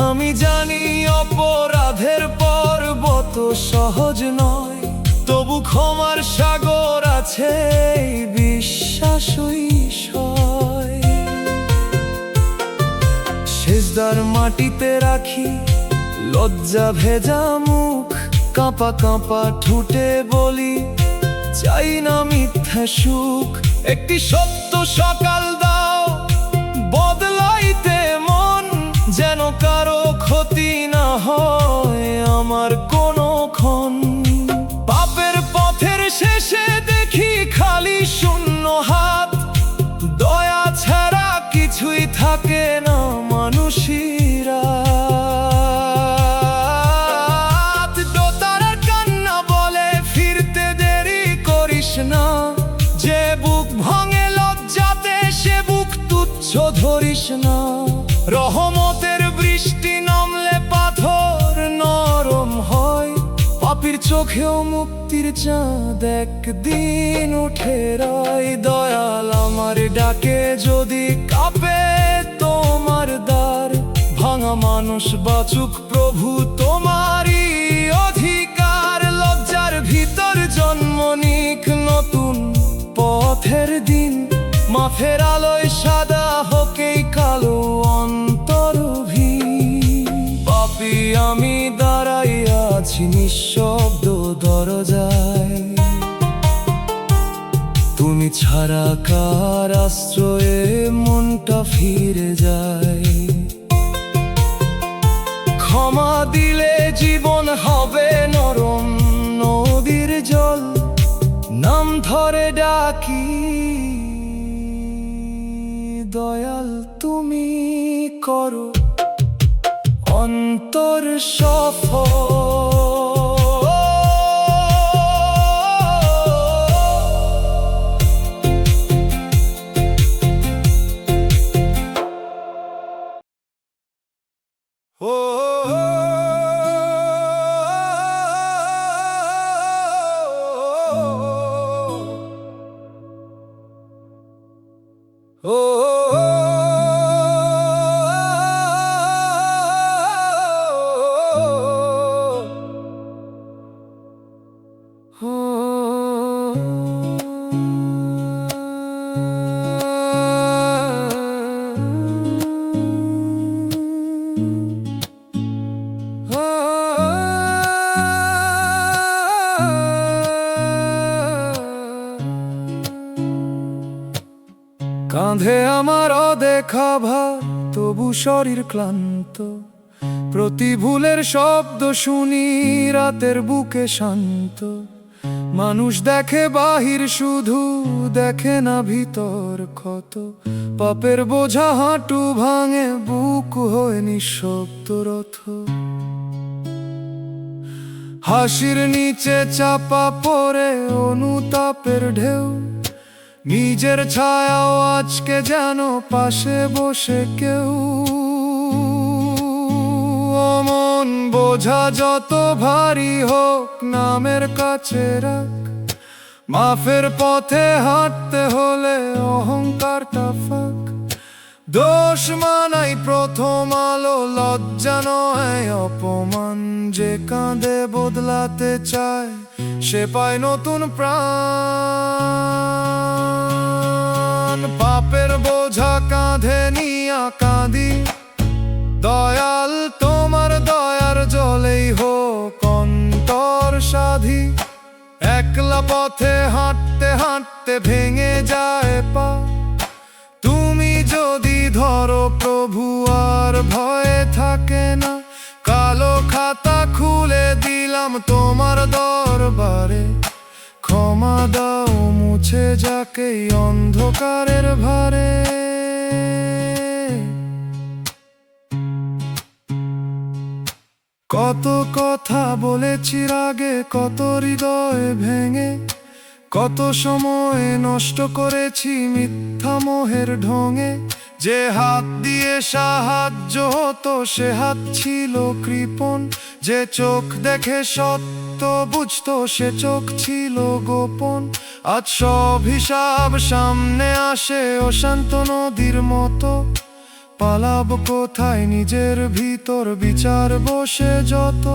আমি জানি অপরাধের পর্বত সহজ নয়, তবু ক্ষমার সাগর আছে বিশ্বাসই সয়। সেজদার মাটিতে রাখি লজ্জা ভেজা মুখ, কাঁপা কাঁপা ঠুটে বলি চাই না মিথ্যা সুখ। একটি সত্য সকাল দাও বদলাইতে মন, যেন কারো ক্ষতি না হয় আমার কোনোক্ষণ। পাপের পথের শেষে দেখি খালি শূন্য হাত, দয়া ছাড়া কিছুই থাকে না মানুষিরা। দোতারার কান্না বলে ফিরতে দেরি করিস না, যে বুক ভাঙে লজ্জাতে সে বুক তুচ্ছ ধরিস না। রহমতের বৃষ্টি নামলে পাথর নরম হয়, পাপীর চোখেও মুক্তির চাঁদ একদিন উঠে রয়। দয়াল আমার ডাকে যদি কাঁপে তোমার দ্বার, ভাঙা মানুষ বাঁচুক প্রভু তোমারই অধিকার। লজ্জার ভিতর জন্ম নিক নতুন পথের দিন, মাফের আলোয় সাদা হোক এই কালো অন্তরহীন। পাপী আমি দাঁড়াইয়া আছি নিঃশব্দ দরজায়, তুমি ছাড়া কার আশ্রয়ে মনটা ফিরে যায়। ক্ষমা দিলে জীবন হবে নরম নদীর জল, নাম ধরে ডাকি দয়াল তুমি করো অন্তর সফল। কাঁধে আমার অদেখা ভার, তবু শরীর ক্লান্ত। প্রতি ভুলের শব্দ শুনি রাতের বুকে শান্ত। মানুষ দেখে বাহির শুধু, দেখে না ভিতর ক্ষত। পাপের বোঝা হাঁটু ভাঙে, বুক হয়ে নিঃশব্দ রথ। হাসির নিচে চাপা পড়ে অনুতাপের ঢেউ, নিজের ছায়াও আজকে যেন পাশে বসে কেউ। মন বোঝা যত ভারী হোক নামের কাছে রাখ, মাফের পথে হাঁটতে হলে অহংকারটা ফাঁক। দোষ মানাই প্রথম আলো, লজ্জা নয় অপমান। যে কাঁধে বদলাতে চায় সে পায় নতুন প্রাণ। পাপের বোঝা কাঁধে নিয়া কাঁদি, দয়াল তোমার দয়ার জলেই হোক অন্তর সাধি। একলা পথে হাঁটতে হাঁটতে ভেঙে যায় পা, তুমি যদি ধরো প্রভু ভয়ে থাকে না। কালো খাতা খুলে দিলাম তোমার দরবারে, ক্ষমা দাও মুছে যাকে এই অন্ধকারের ভারে। কত কথা বলেছি রাগে, কত হৃদয় ভেঙে, কত সময় নষ্ট করেছি মিথ্যা মোহের ঢঙে। যে হাত দিয়ে সাহায্য হতো সে হাত ছিল কৃপণ, যে চোখ দেখে সত্য বুঝতো সে চোখ ছিল গোপন। আজ সব হিসাব সামনে আসে অশান্ত নদীর মতো, পালাবো কোথায় নিজের ভিতর বিচার বসে যত।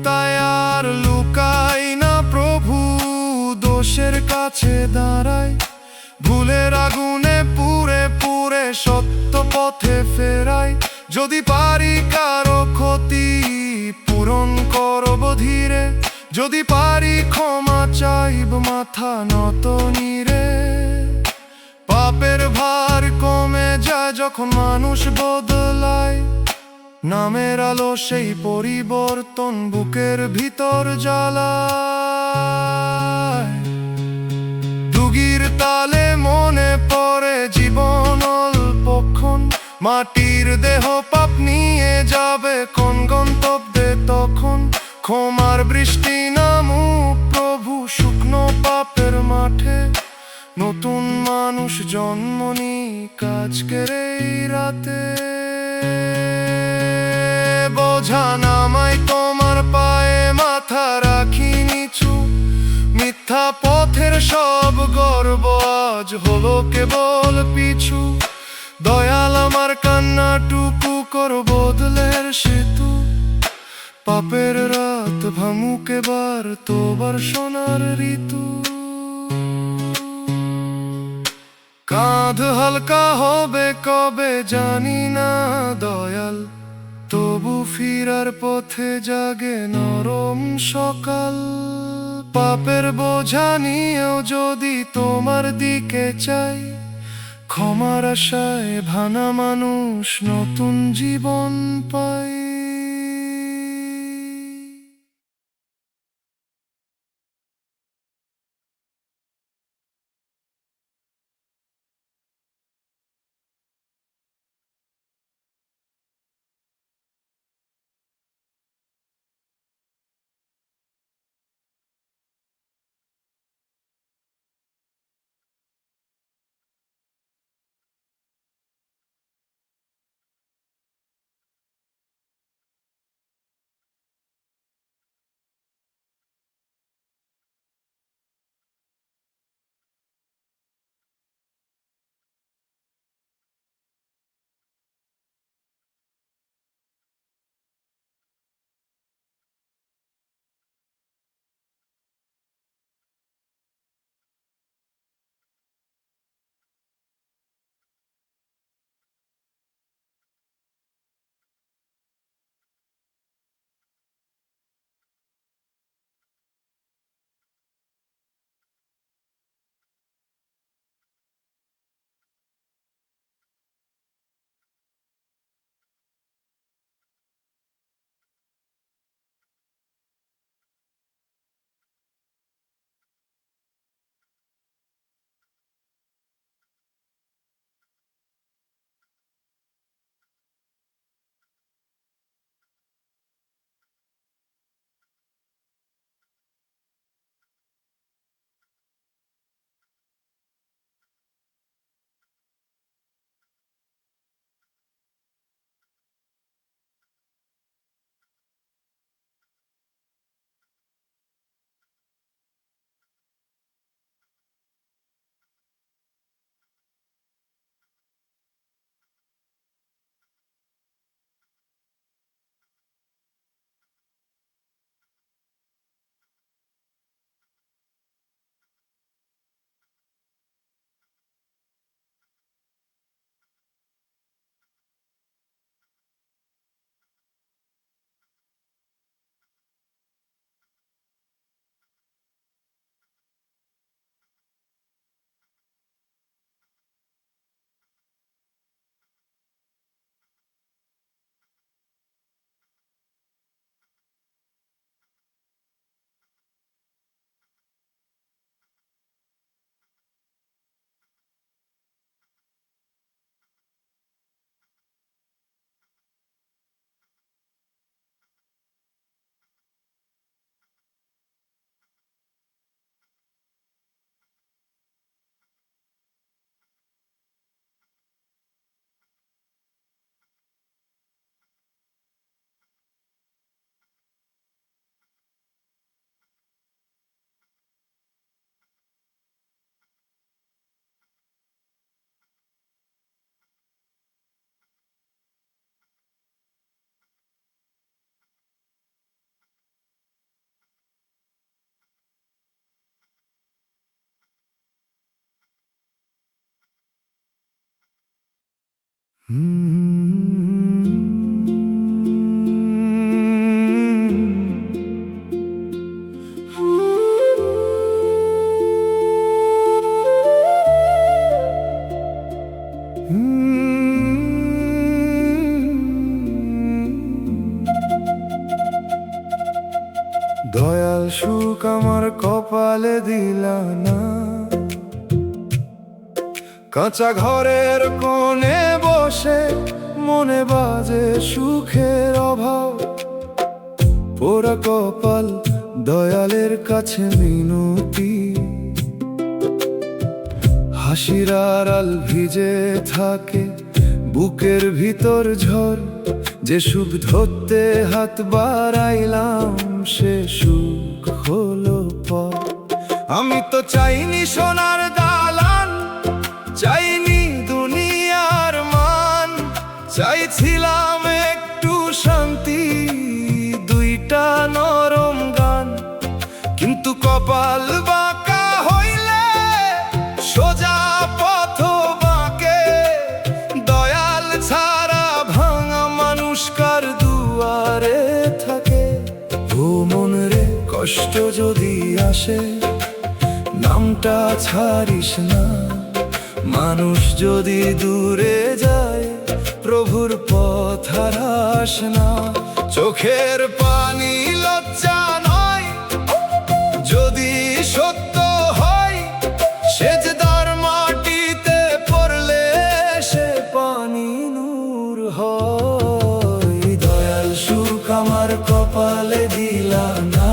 তাই আর লুকাই না প্রভু, দোষের কাছে দাঁড়াই, ভুলের আগুনে পুড়ে পুড়ে সত্য পথে ফেরাই। যদি পারি কারো ক্ষতি পূরণ করব ধীরে, যদি পারি ক্ষমা চাইব মাথা নত নীরে। পাপের ভার কমে যায় যখন মানুষ বদলায়, নামের আলো সেই পরিবর্তন বুকের ভিতর জ্বালায়। দুগির তালে মনে পড়ে জীবন অল্পক্ষণ, মাটির দেহ পাপ নিয়ে যাবে কোন গন্তব্যে তখন। ক্ষমার বৃষ্টি নামুক প্রভু শুকনো পাপের মাঠে, নতুন মানুষ জন্ম নিক আজকের এই রাতে। বোঝা নামাই তোমার পায়ে, মাথা রাখি নিচু, মিথ্যা পথের সব গর্ব আজ হলো কেবল পিছু। দয়াল আমার কান্নাটুকু কর বদলের সেতু, পাপের রাত ভাঙুক এবার তোবার সোনার ঋতু। কাঁধ হালকা হবে কবে জানি না দয়াল, তবু ফিরার পথে জাগে নরম সকাল। পাপের বোঝা নিয়েও যদি তোমার দিকে চাই, ক্ষমার আশায় ভাঙা মানুষ নতুন জীবন পায়। দয়াল সুখ আমার কপালে দিলা না, কাঁচা ঘরের কোণে বসে মনে বাজে সুখের অভাব। পোড়া কপাল দয়ালের কাছে মিনতি, হাসির আড়াল ভিজে থাকে বুকের ভিতর ঝড়। যে সুখ ধরতে হাত বাড়াইলাম সে সুখ হলো পর। আমি তো চাইনি সোনার দালান, চাইনি দুনিয়ার মান, চাইছিলাম একটু শান্তি, দুইটা নরম গান। কিন্তু কপাল বাঁকা হইলে সোজা পথ বাঁকে, দয়াল ছাড়া ভাঙা মানুষ কার দুয়ারে থাকে। ও মন রে, কষ্ট যদি আসে নামটা ছাড়িস না, মানুষ যদি দূরে যায় প্রভুর পথ হারাস না। চোখের পানি লজ্জা নয় যদি সত্য হয়, সেজদার মাটিতে পড়লে সে পানি নূর হয়। দয়াল সুখ আমার কপালে দিলা না,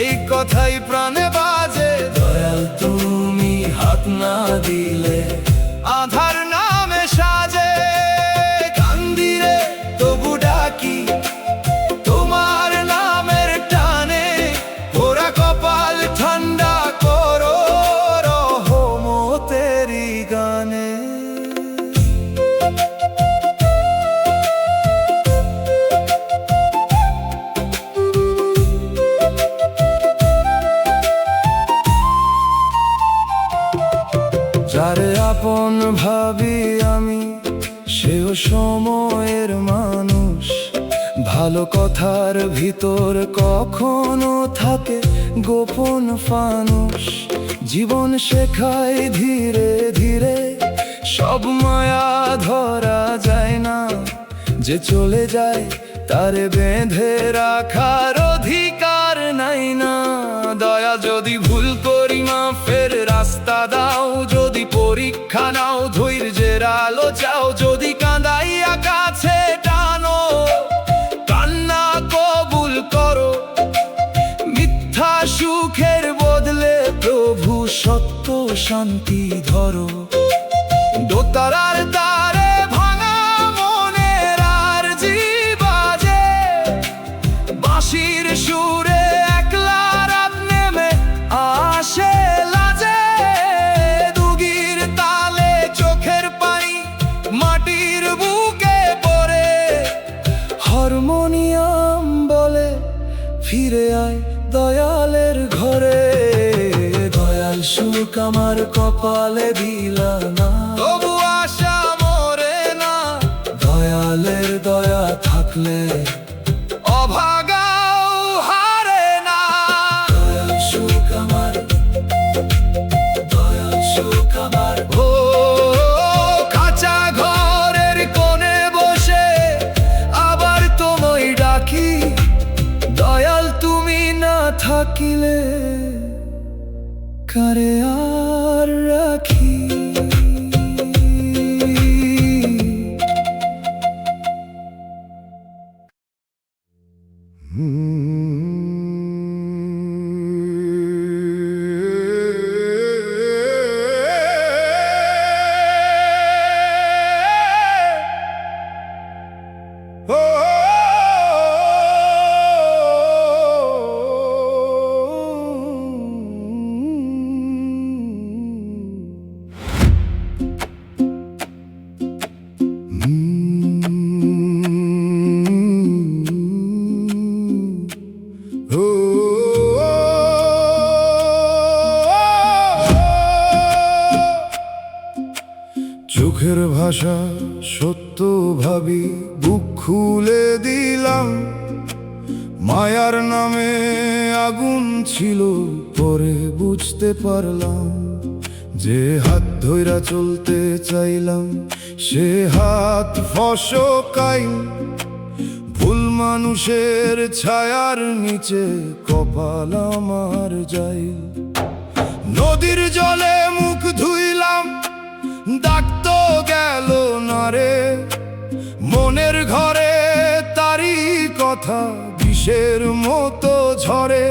এই কথাই প্রাণে বাজে। দয়াল তুমি হাত না দিলে আধার নামে সাজে। কান্দিরে তবু ডাকি তোমার নামের টানে, পোড়া কপাল ঠান্ডা করো রহমতেরি গানে। যারে আপন ভাবি আমি সেও সময়ের মানুষ, ভালো কথার ভিতর কখনো থাকে গোপন ফানুষ। জীবন শেখায় ধীরে ধীরে সব মায়া ধরা যায় না, যে চলে যায় তারে বেঁধে রাখার অধিকার নাই না। দয়া যদি ভুল করি মাফের রাস্তা দাও, যদি পরীক্ষা নাও ধৈর্যের আলো চাও, যদি কাঁদাইয়া কাছে টানো কান্না কবুল করো। মিথ্যা সুখের বদলে প্রভু সত্য শান্তি ধরো। দোতারার তারে ভাঙা মনের আরজি বাজে, বাঁশির সুরে একলা রাত নেমে আসে লাজে। দুগির তালে চোখের পানি মাটির বুকে পড়ে, হারমোনিয়াম বলে ফিরে আয় দয়ালের ঘরে। দয়াল সুখ আমার কপালে দিলা না, তবু আশা মরে না। দয়ালের দয়া থাকলে অভাগাও হারে না। দয়াল সুখ আমার, দয়াল সুখ আমার। ও কাঁচা ঘরের কোণে বসে আবার তোমায় ডাকি, দয়াল তুমি না থাকিলে কারে আর রাখি। চোখের ভাষা সত্য ভাবি বুক খুলে দিলাম। মায়ার নামে আগুন ছিল, পরে বুঝতে পারলাম। যে হাত ধইরা চলতে চাইলাম, সে হাত ফসকাই। ভুল মানুষের ছায়ার নিচে কপাল আমার যাই। নদীর জলে মুখ ধুইলাম, দাগ তো গেল না রে। মনের ঘরে তারি কথা বিষের মতো ঝরে।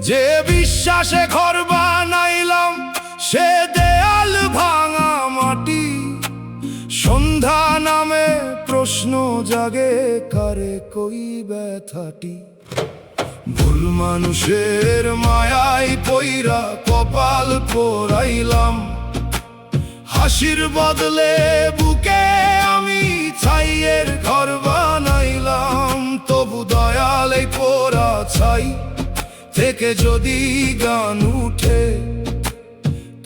যে বিশ্বাসে ঘর বানাইলাম, সে দেয়াল ভাঙা মাটি। সন্ধ্যা নামে প্রশ্ন জাগে, কারে কই ব্যথাটি। ভুল মানুষের মায়ায় পইরা কপাল পোড়াইলাম। হাসির বদলে বুকে আমি ছাইয়ের ঘর বানাইলাম। তবু দয়াল এই পোড়া ছাই থেকে যদি গান উঠে,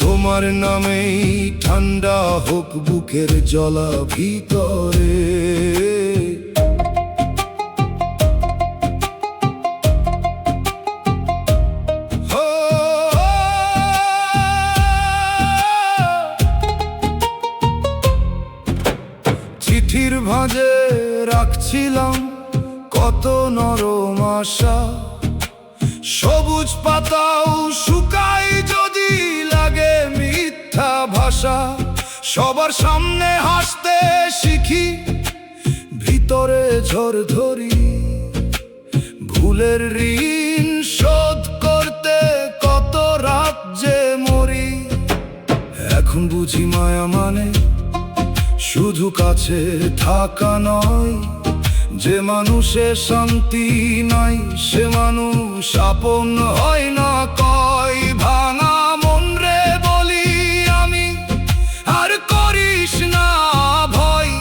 তোমার নামেই ঠান্ডা হোক বুকের জ্বলা ভিতরে। চিঠির ভাঁজে রাখছিলাম কত নরম আশা। সবুজ পাতাও শুকাই যদি লাগে মিথ্যা ভাষা। সবার সামনে হাসতে শিখি, ভিতরে ঝড় ধরি। ভুলের ঋণ শোধ করতে কত রাত যে মরি। এখন বুঝি মায়া মানে শুধু কাছে থাকা নয়। যে মানুষের শান্তি নাই, সে মানুষ আপন হয় না কয়। ভাঙা মন রে বলি আমি, আর করিস না ভয়।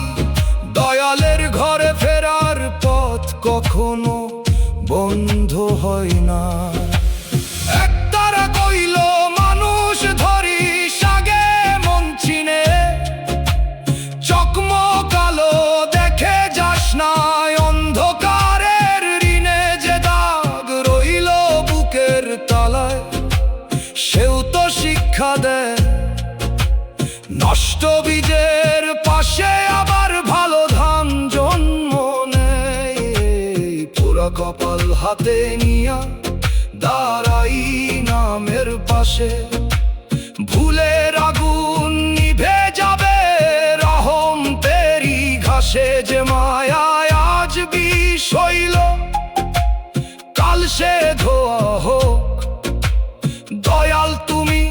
দয়ালের ঘরে ফেরার পথ কখনো বন্ধ হয় না। একতারা কইল মানুষ ধরিস আগে মন চিনে। চকমক আলো দেখে যাস না, অন্ধকারের ঋণে যে দাগ রইল বুকের তলায়। সেও তো শিক্ষা দেয়, নষ্ট বীজের পাশে আবার ভালো ধান জন্ম নেয়। পুরা কপাল হাতে নিয়া দাঁড়াই নামের পাশে। ভুলের আগুন নিভে যাবে রহম তেরি ঘাসে। যে মায়ায় আজ বিষ হইল, কাল সে ধোয়া হোক। দয়াল তুমি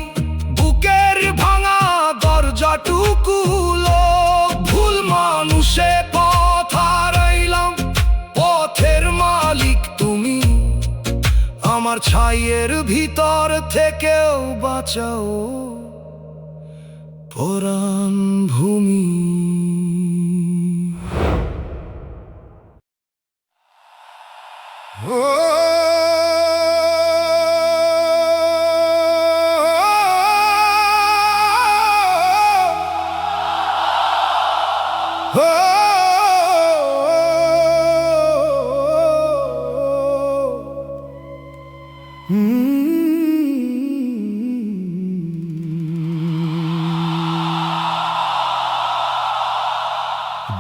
বুকের ভাঙা দরজাটুকু লোক। ভুল মানুষে পথ হারাইলাম, পথের মালিক তুমি। আমার ছাইয়ের ভিতর থেকেও বাঁচাও পরাণ ভূমি।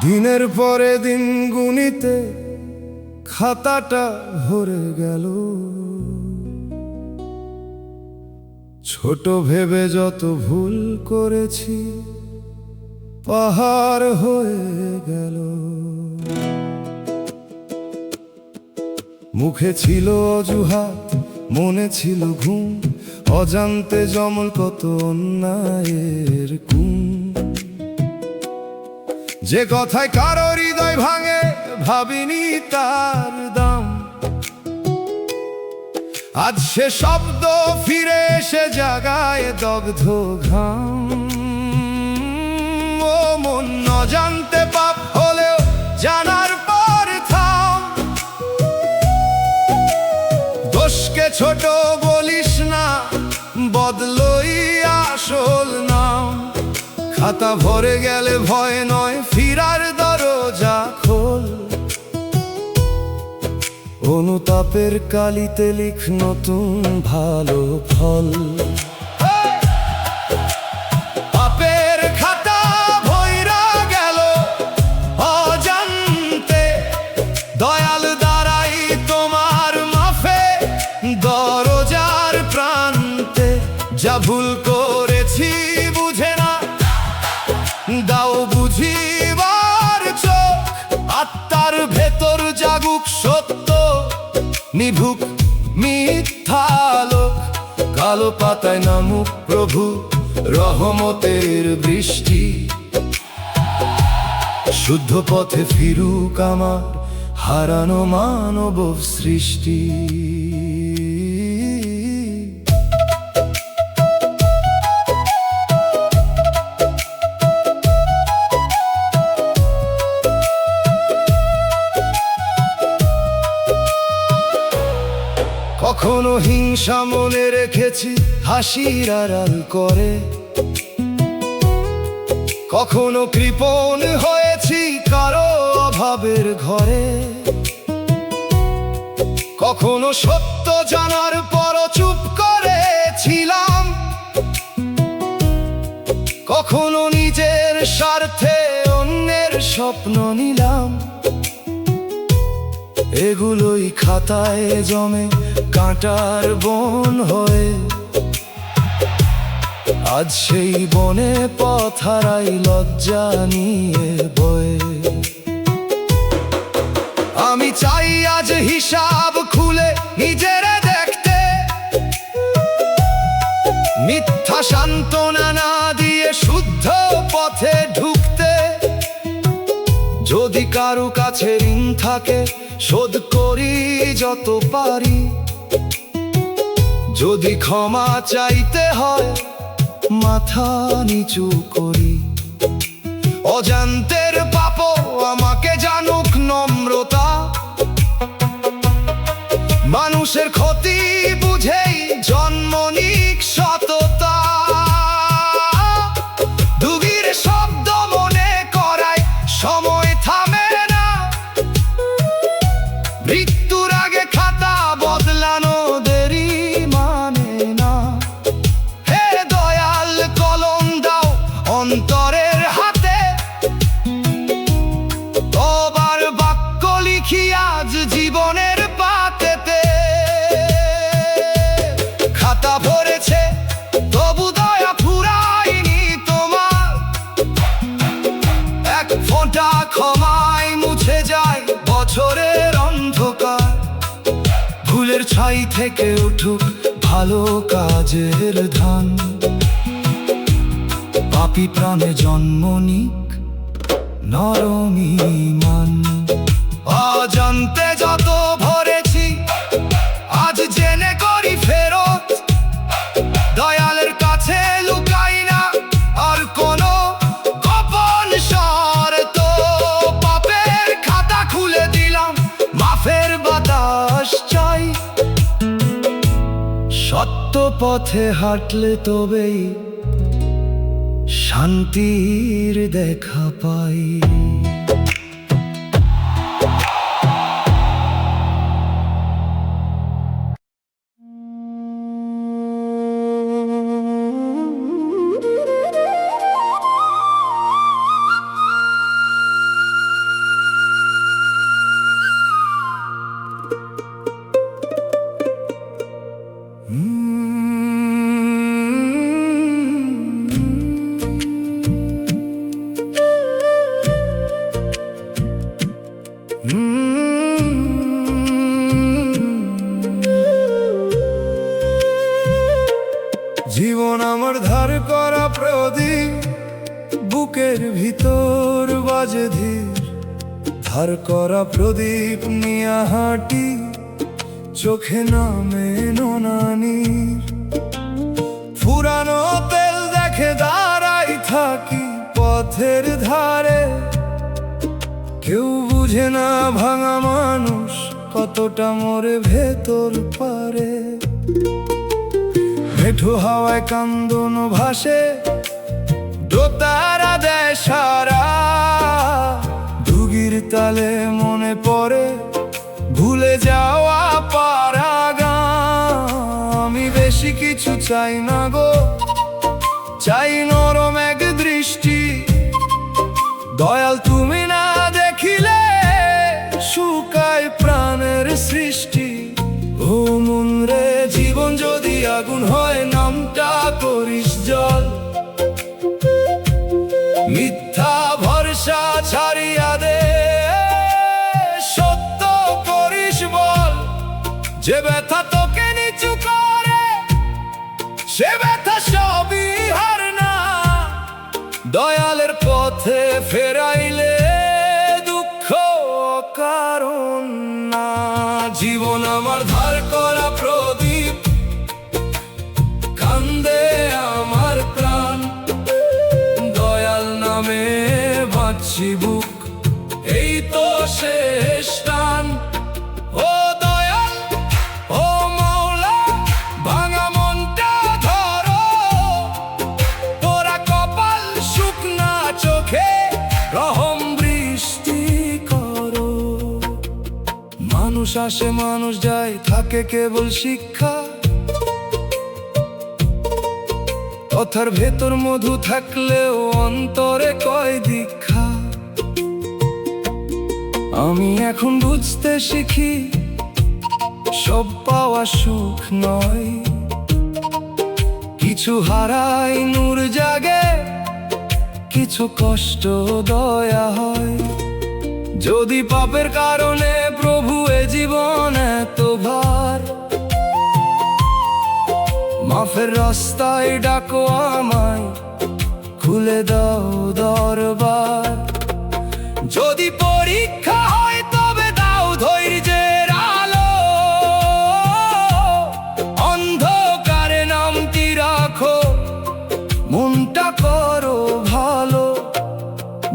দিনের পরে দিন গুনিতে খাতাটা ভরে গেল। ছোট ভেবে যত ভুল করেছি পাহাড় হয়ে গেল। মুখে ছিল অজুহাত, মনে ছিল ঘুম। অজান্তে জমল কত অন্যায়ের কুম। যে কথায় কারো হৃদয় ভাঙে, ভাবিনি তার দাম। আজ সে শব্দ ফিরে এসে জাগায় দগ্ধ ঘাম। ও মন অজান্তে পাপ হলেও জানার পর থাম। দোষকে ছোট বলিস না, বদলই আসল নাম। খাতা খাতা ভরে গেলে ভয় নয়, ফিরার দরজা খোল। অনুতাপের কালিতে লিখ নতুন ভালো ফল। পাপের খাতা ভইরা গেল অজান্তে, দয়াল দাঁড়াই তোমার মাফে দরজার প্রান্তে। যা ভুল করেছি বুঝে না দাও বুঝিবার চোখ, আত্মার ভেতর জাগুক সত্য, নিভুক মিথ্যা লোক। কালো পাতায় নামুক প্রভু রহমতের বৃষ্টি, শুদ্ধ পথে ফিরুক আমার হারানো মানব সৃষ্টি। কখনো হিংসা মনে রেখেছি হাসির আড়াল করে, কখনো কৃপণ হয়েছি কারো অভাবের ঘরে, কখনো সত্য জানার পরও চুপ করেছিলাম, কখনো নিজের স্বার্থে অন্যের স্বপ্ন নিলাম। এগুলোই খাতায় জমে কাঁটার বন হয়ে, আজ সেই বনে পথ হারাই লজ্জা নিয়ে বয়ে। আমি চাই আজ হিসাব খুলে নিজের দেখতে, মিথ্যা সান্ত্বনা না দিয়ে শুদ্ধ পথে ঢুকতে। যদি কারো কাছে ঋণ থাকে শোধ করি যত পারি, যদি ক্ষমা চাইতে হয় মাথা নিচু করি। অজান্তের পাপ আমাকে জানুক নম্রতা, মানুষের ক্ষতি বুঝেই জন্ম নিক সততা। দুবির শব্দ মনে করায় সময় থামে না, মৃত্যুর আগে খাতা বদলানো দেরি মানে না। হে দয়াল কলম দাও অন্তরের হাতে, তবার বাক্য লিখি আজ জীবনের পাতেতে। খাতা ভরেছে তবু দয়া ফুরায়নি তোমার, এক ফোঁটা ক্ষমায় মুছে যায় বছরের অন্ধকার। ভুলের ছাই থেকে উঠুক ভালো কাজের ধান, পাপী প্রাণে জন্ম নিক নরম ঈমান। অজান্তে যত ভরেছি আজ জেনে করি ফেরত, দয়ালের কাছে লুকাই না আর কোনো গোপন শর্ত। পাপের খাতা খুলে দিলাম, মাফের বাতাস চাই। সত্য পথে হাঁটলে তবেই শান্তির দেখা পাই। জীবন আমার ধার করা প্রদীপ, বুকের ভিতর বাজে ধীর। ধার করা প্রদীপ নিয়া হাঁটি, চোখে নামে নোনানির। ফুরানো তেল দেখে দাঁড়াই থাকি পথের ধারে, কেউ বুঝে না ভাঙা মানুষ কতটা মরে ভেতর পারে। মেঠো হাওয়ায় কান্দন ভাসে, দোতারা দেয় সারা, দুগির তালে মনে পড়ে ভুলে যাওয়া পারা গান। আমি বেশি কিছু চাই না গো, চাই নরম এক দৃষ্টি। দয়াল তুমি না দেখিলে শুকায় প্রাণের সৃষ্টি। ও মন রে, জীবন যদি আগুন হয় নামটা করিস জল। মিথ্যা ভরসা ছাড়িয়া দে, সত্য করিস বল। যে ব্যথা তোকে নিচু করে সে ব্যথা সবই হার না। দয়ালের পথে ফেরাইলে দুঃখ কারণ না। জীবন আমার ধার করা প্রদীপ, কান্দে আমার প্রাণ। দয়াল নামে বাঁচি বুক, এই তো শেষ টান। ও দয়াল, ও মাওলা, ভাঙা মনটা ধরো। তোরা কপাল শুকনা চোখে রহম বৃষ্টি করো। মানুষ আসে মানুষ যায়, থাকে কেবল শিক্ষা। কথার ভেতর মধু থাকলেও অন্তরে কয় দীক্ষা। আমি এখন বুঝতে শিখি সব পাওয়া সুখ নয়। কিছু হারাই নূর জাগে, কিছু কষ্ট দয়া হয়। যদি পাপের কারণে প্রভু এ জীবন এত ভার, মাফের রাস্তায় ডাকো আমায়, খুলে দাও দরবার। যদি পরীক্ষা হয় তবে দাও ধৈর্যের আলো। অন্ধকারে নামটি রাখো, মনটা করো ভালো।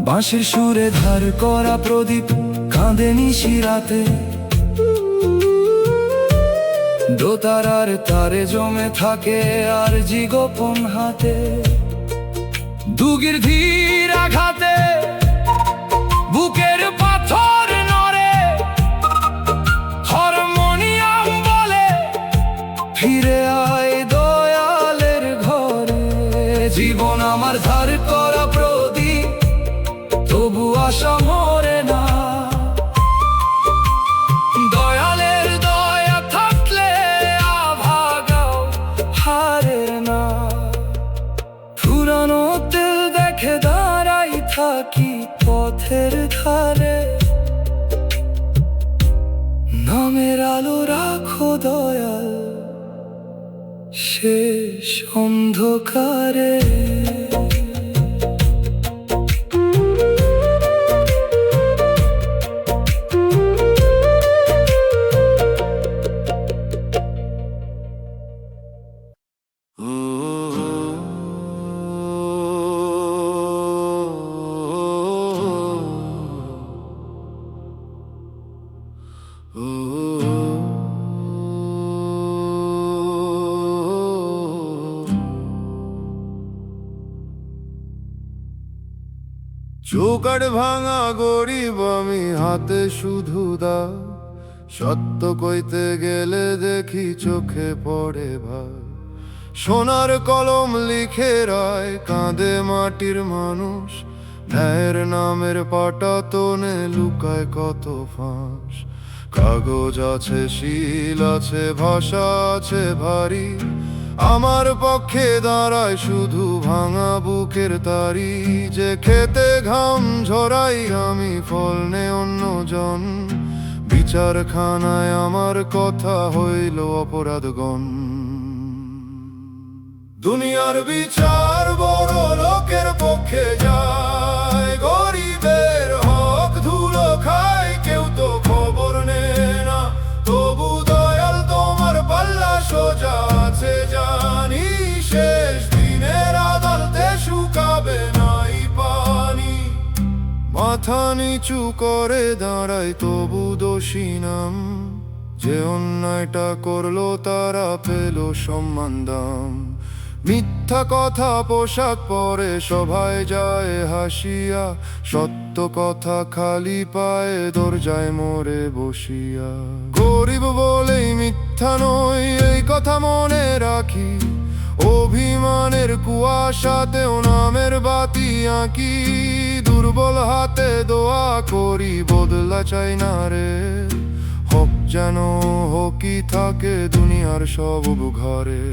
বাঁশির সুরে ধার করা প্রদীপ কাঁদে নিশি রাতে। দোতারার তারে জমে থাকে আর জি গোপন হাতে। দুগির ধীর আঘাতে বুকের পাথর নড়ে। হারমোনিয়াম বলে ফিরে আয় দয়ালের ঘরে। জীবন আমার ধার করা প্রদীপ, তবু আশা মরে না। দয়ালের দয়া থাকলে আভাগাও হারে না। ফুরানো তেল দেখে দাঁড়াই থাকি পথের ধারে। নামের আলো রাখো দয়াল শেষ অন্ধকারে। চৌকাঠ ভাঙা গরিব আমি, হাতে শুধু দাও। সত্য কইতে গেলে দেখি চোখে পড়ে ভাই। সোনার কলম লিখে রায় কাঁদে মাটির মানুষ। ন্যায়ের নামের পাটাতনে লুকায় কত ফাঁস। কাগজ আছে, শিল আছে, ভাষা আছে ভারী। আমার পক্ষে দাঁড়ায় শুধু ভাঙা বুকের তারি। যে খেতে ঘাম ঝরাই আমি, ফল নে অন্যজন। বিচারখানায় আমার কথা হইল অপরাধগণ। দুনিয়ার বিচার বড় লোকের পক্ষে যায়। গরিবের হক ধুলো খায়, কেউ তো খবর নেয় না। তবু দয়াল তোমার পাল্লা সোজা আছে জানি। শেষ দিনের আদালতে শুকাবে নাই পানি। মাথা নিচু করে দাঁড়ায় তবু দোষী নাম। যে অন্যায়টা করলো তারা পেল সম্মান দাম। মিথ্যা কথা পোশাক পরে সভায় যায় হাসিয়া, সত্য কথা খালি পায়ে দরজায় মোড়ে বসিয়া। গরিব বলেই মিথ্যা নই, এই কথা মনে রাখি, অভিমানের কুয়াশাতেও নামের বাতি আঁকি। দুর্বল হাতে দোয়া করি, বদলা চাই না রে, হক যেন হকি থাকে দুনিয়ার সব ঘরে।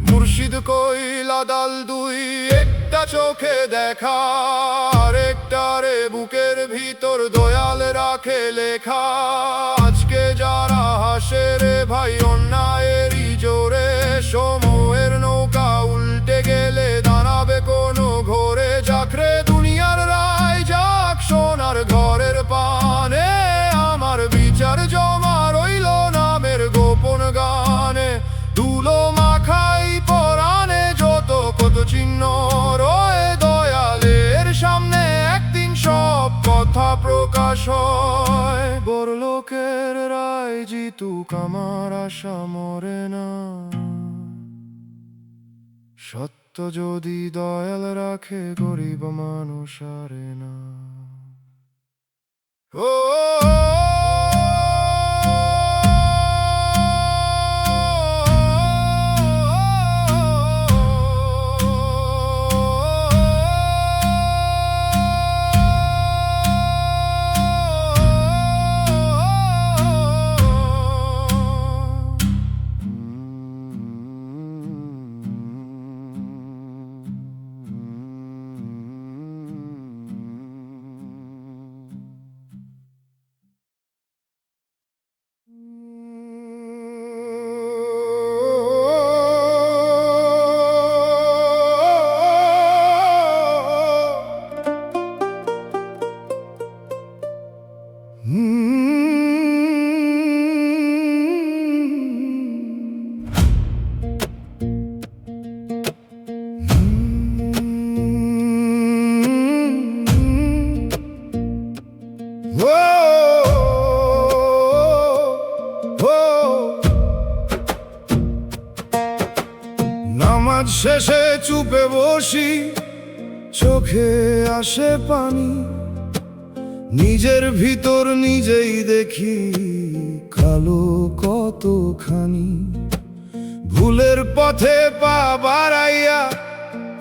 মুর্শিদ কইলা দাল দুই, একটা চোখে দেখা, আর একটা রে বুকের ভিতর দয়াল রাখে লেখা। আজকে যারা হাসে রে ভাই অন্যায়েরই জোরে, সময়ের নৌকা উল্টে গেলে দাঁড়াবে কোনো ঘোরে। যাকরে দুনিয়ার রায় যাক সোনার ঘরের পানে, আমার বিচার জমা রইল নামের গোপন গানে। ধুলো মাখাই পরাণে যত কত চিহ্ন রয়ে, দয়ালের সামনে একদিন সব কথা প্রকাশ হয়। বড়লোকের রায় জিতুক আমার আশা মরে না, সত্য যদি দয়াল রাখে গরিব মানুষ আরে না। ও নামাজ শেষে চুপে বসি, চোখে আসে পানি, নিজের ভিতর নিজেই দেখি কালো কতখানি। ভুলের পথে পা বাড়াইয়া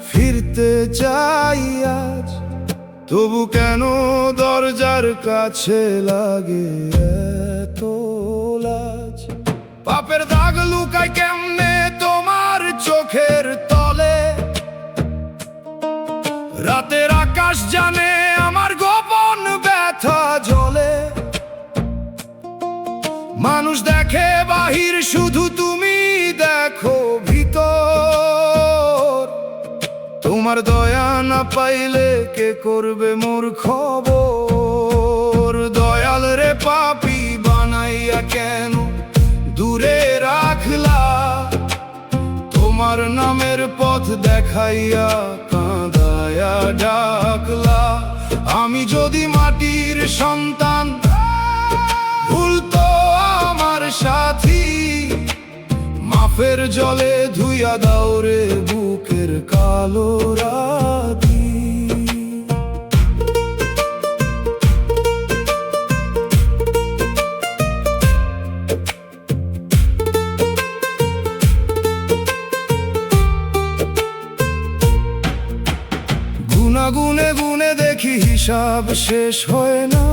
ফিরতে চাই আজ, তবু কেন দরজার কাছে লাগে এত লাজ। পাপের দাগ লুকায় কেমনে তোমার চোখের তলে, রাতের আকাশ জানে আমার গোপন ব্যথা জ্বলে। মানুষ দেখে বাহির, শুধু তুমি দেখো ভিতর। তোমার দয়া না পাইলে কে করবে মোর খবর। দয়াল রে পাপী বানাইয়া কেন দূরে রাখলা, তোমার নামের পথ দেখাইয়া কাঁদায়া ডাকলা। আমি যদি মাটির সন্তান, ভুল তো আমার সাথী, মাফের জলে ধুইয়া দাও রে বুকের কালো রাতি। গুনে গুনে দেখি হিসাব শেষ হয় না,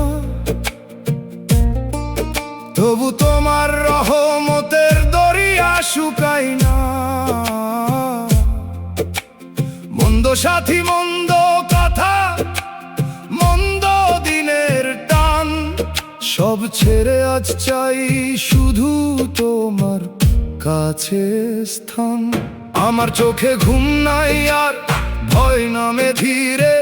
তবু তোমার রহমতের দরিয়া শুকাই না। মন্দ সাথী, মন্দ কথা, মন্দ দিনের টান, সব ছেড়ে আজ চাই শুধু তোমার কাছে স্থান। আমার চোখে ঘুম নাই আর ভয় নামে ধীরে,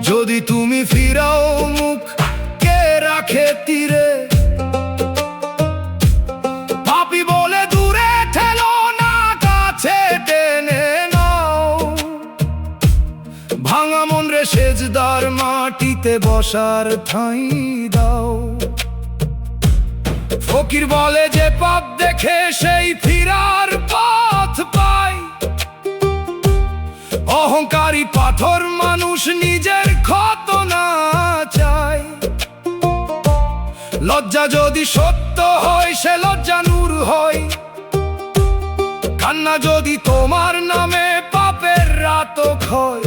যদি তুমি ফিরাও মুখ কে রাখে তীরে। পাপী বলে দূরে ঠেলো না, কাছে টেনে নাও। ভাঙা মন রে সেজদার মাটিতে বসার ঠাঁই দাও। ফকির বলে যে পাপ দেখে সেই ফিরার পথ পায়। অহংকারী পাথর মানুষ নিজের ক্ষত না চায়। লজ্জা যদি সত্য হয় সে লজ্জা নূর হয়। কান্না যদি তোমার নামে পাপের রাতক হয়।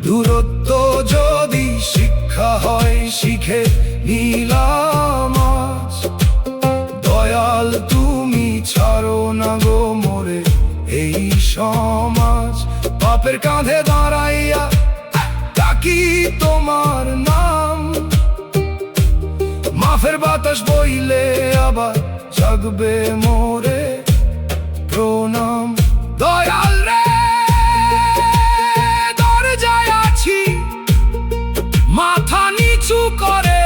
দূরত্ব যদি শিক্ষা হয় শিখে নিলাম আজ। দয়াল তুমি ছাড়ো না গো মোরে এই সমাজ। পাপের কাঁধে দাঁড়াইয়া ডাকি তোমার নাম। মাফের বাতাস বইলে আবার জাগবে মোরে প্রণাম। দয়াল রে দরজায় আছি মাথা নিচু করে।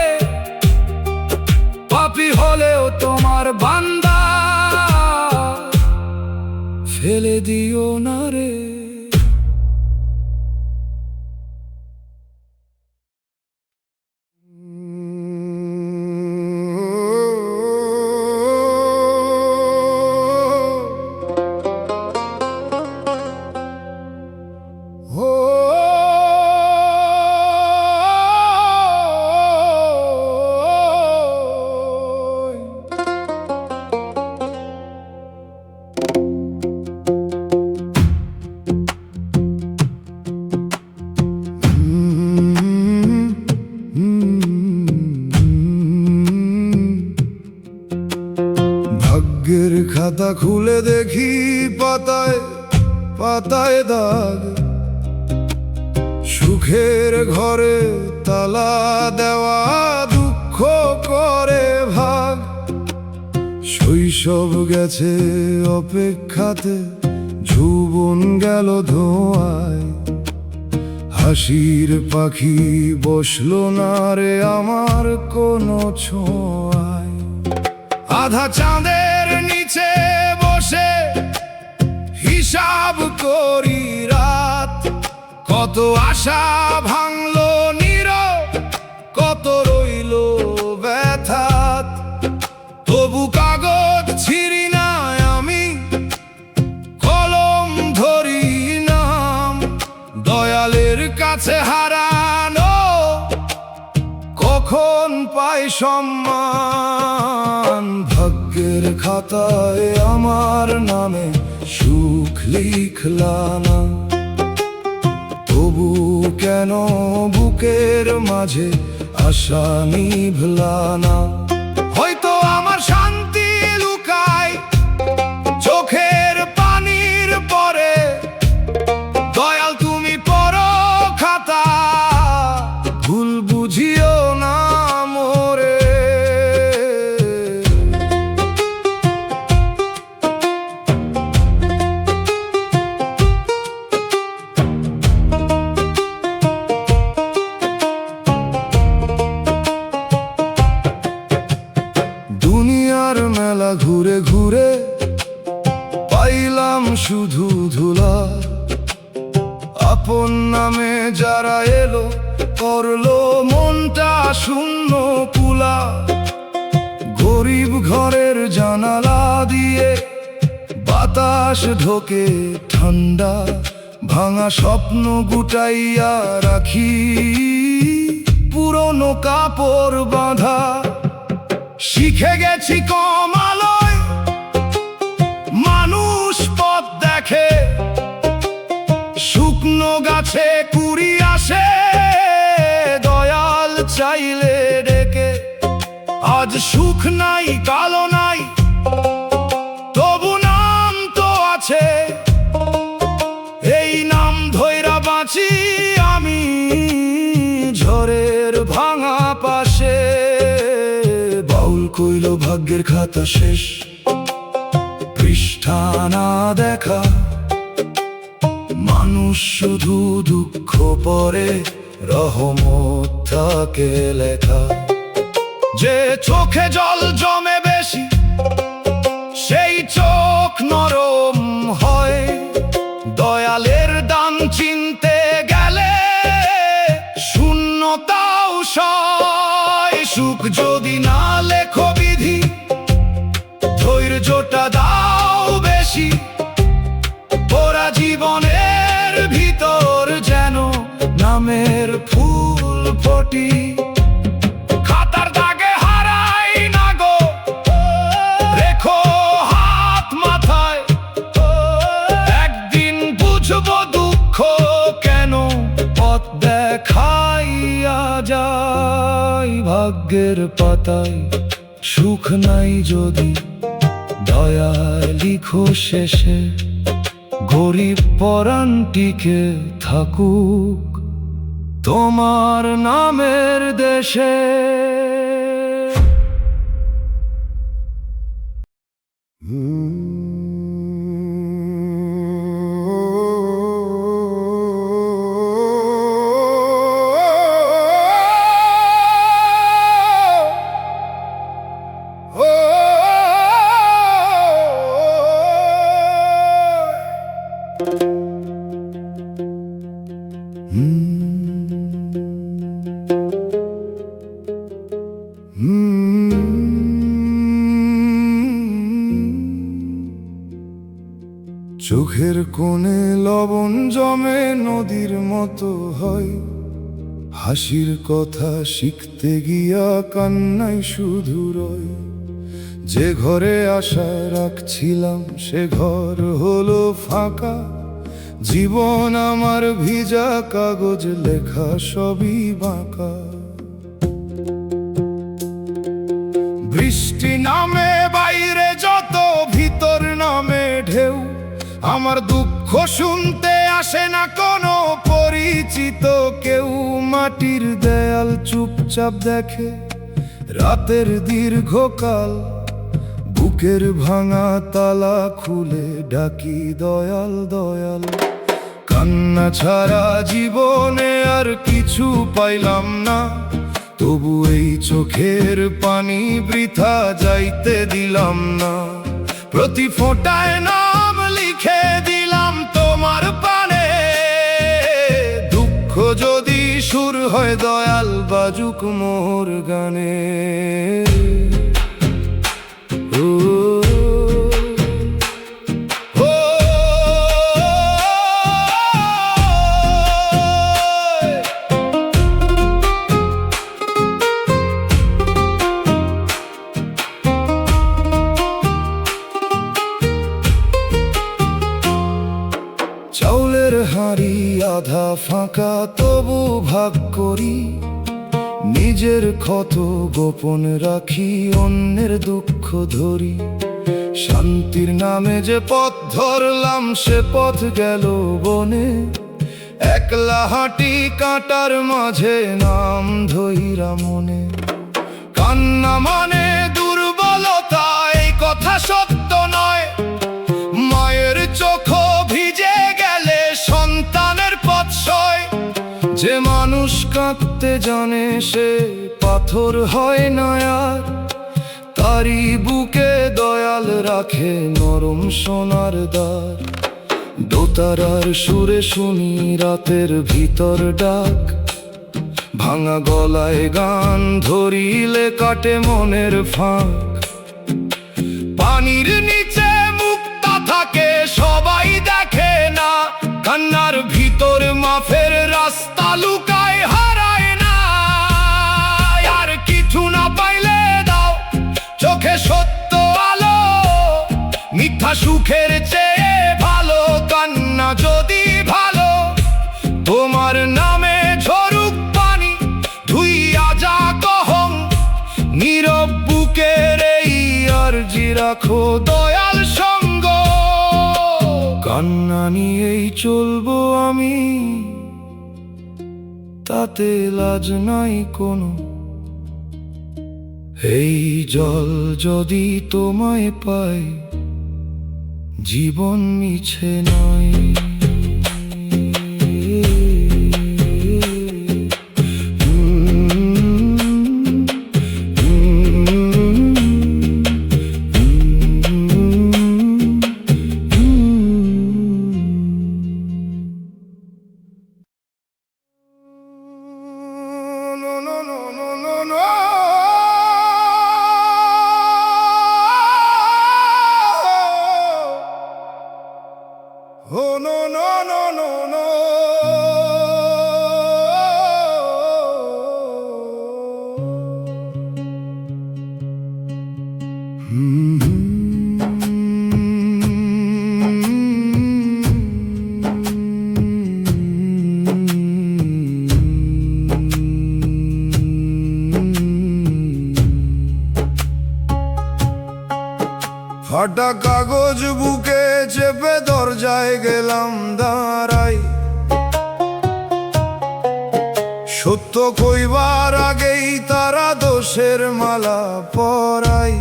পাপী হলেও তোমার বান্দা ফেলে দিও না রে। ভাগ্যের খাতা খুলে দেখি পাতায় পাতায় দাগ। সুখের ঘরে তালা দেওয়া দুঃখ করে ভাগ। শৈশব গেছে অপেক্ষাতে যৌবন গেল ধোঁয়ায়। হাসির পাখি বসলো না রে আমার কোনো ছোঁয়ায়। আধা চাঁদের নিচে বসে হিসাব করি রাত। কত আশা ভাঙলো নীরব, কত রইলো ব্যথাত। তবু কাগজ ছিঁড়ি না আমি, কলম ধরি নাম। দয়ালের কাছে হারানো কখন পাই সম্মান। ভাগ্যের খাতায় আমার নামে সুখ লিখলা না। তবু কেন বুকের মাঝে আশা নিভলা না। হয়তো আমার শান্তি লুকায় চোখের পানির পরে। দয়াল তুমি পড়ো খাতা, ভুল বুঝিও না মোরে। দুনিয়ার মেলা ঘুরে ঘুরে পাইলাম শুধু ধুলা। আপন নামে যারা এলো করলো মনটা শূন্য কুলা। গরিব ঘরের জানালা দিয়ে বাতাস ঢোকে ঠান্ডা। ভাঙা স্বপ্ন গুটাইয়া রাখি পুরনো কাপড় বাঁধা। শিখে গেছি কম আলোয় মানুষ পথ দেখে। শুকনো গাছে কুড়ি আসে দয়াল চাইলে ডেকে। আজ সুখ নাই কালো নাই তবু নাম তো আছে। এই নাম ধইরা বাঁচি আমি ঝড়ের ভাঙা পাশে। বাউল কইল ভাগ্যের খাতা শেষ, পৃষ্ঠা না দেখা। মানুষ শুধু দুঃখ পরে, রহমত থাকে লেখা। যে চোখে জল জমে বেশি সেই চোখ নরম হয়। দয়ালের দান চিনতে গেলে শূন্যতাও সয়। সুখ যদি না লেখা ফুল ফটি, খাতার দাগে হারাই না গো, রেখো হাত মাথায়, একদিন বুঝবো দুঃখ কেন পথ দেখাইয়া যায়। ভাগ্যের পাতায় সুখ নাই যদি দয়ায় লিখো শেষে, গরিব পরাণটিকে থাকুক তোমার নামের দেশে। চোখের কোণে লবণ জমে নদীর মতো হয়, হাসির কথা শিখতে গিয়া কান্নাই শুধু রয়। যে ঘরে আশা রাখছিলাম সে ঘর হলো ফাঁকা, জীবন আমার ভিজা কাগজ লেখা সবই বাঁকা। বৃষ্টি নামে বাইরে যত, ভিতর নামে ঢেউ, আমার দুঃখ শুনতে আসে না কোনো পরিচিত কেউ। মাটির দেয়াল চুপচাপ দেখে রাতের দীর্ঘকাল, বুকের ভাঙা তালা খুলে ডাকি দয়াল দয়াল। কান্না ছাড়া জীবনে আর কিছু পাইলাম না, তবু এই চোখের পানি বৃথা যাইতে দিলাম না। প্রতি ফোঁটায় নাম লিখে দিলাম তোমার পানে, দুঃখ যদি সুর হয় দয়াল বাজুক মোর গানে। চাউলের হাঁড়ি আধা ফাঁকা তবু ভাগ করি, নিজের ক্ষত গোপন রাখি অন্যের দুঃখ ধরি। শান্তির নামে যে পথ ধরলাম সে পথ গেল বনে, একলা হাঁটি কাঁটার মাঝে নাম ধইরা মনে। কান্না মানে দুর্বলতা এই কথা সত্য নয়, মায়ের চোখ ভিজে গেলে সন্তানের পথ সয়। যে মানুষ কাঁদতে জানে সে পাথর হয় না আর, তারি বুকে দয়াল রাখে নরম সোনার দ্বার। দোতারার সুরে শুনি রাতের ভিতর ডাক, ভাঙা গলায় গান ধরিলে কাটে মনের ফাঁক। পানির নিচে মুক্তা থাকে সবাই দেখে না, কান্নার ভিতর মাফের রাস্তা লুকায় হারায় না। আর কিছু না পাইলে দাও চোখে সত্য আলো, মিথ্যা সুখের চেয়ে ভালো কান্না যদি ভালো। তোমার নামে ঝরুক পানি ধুইয়া যা কহং, নীরব বুকের এই আরজি রাখো দয়াল সঙ্গ। কান্না নিয়েই চলবো আমি, তাতে লাজ নাই কোনো। এই জল যদি তোমায় পায় জীবন মিছে নয়। Oh no! ফাটা কাগজ বুকে চেপে দরজায় গেলাম দাঁড়াই, সত্য কইবার আগেই তারা দোষের মালা পরাই।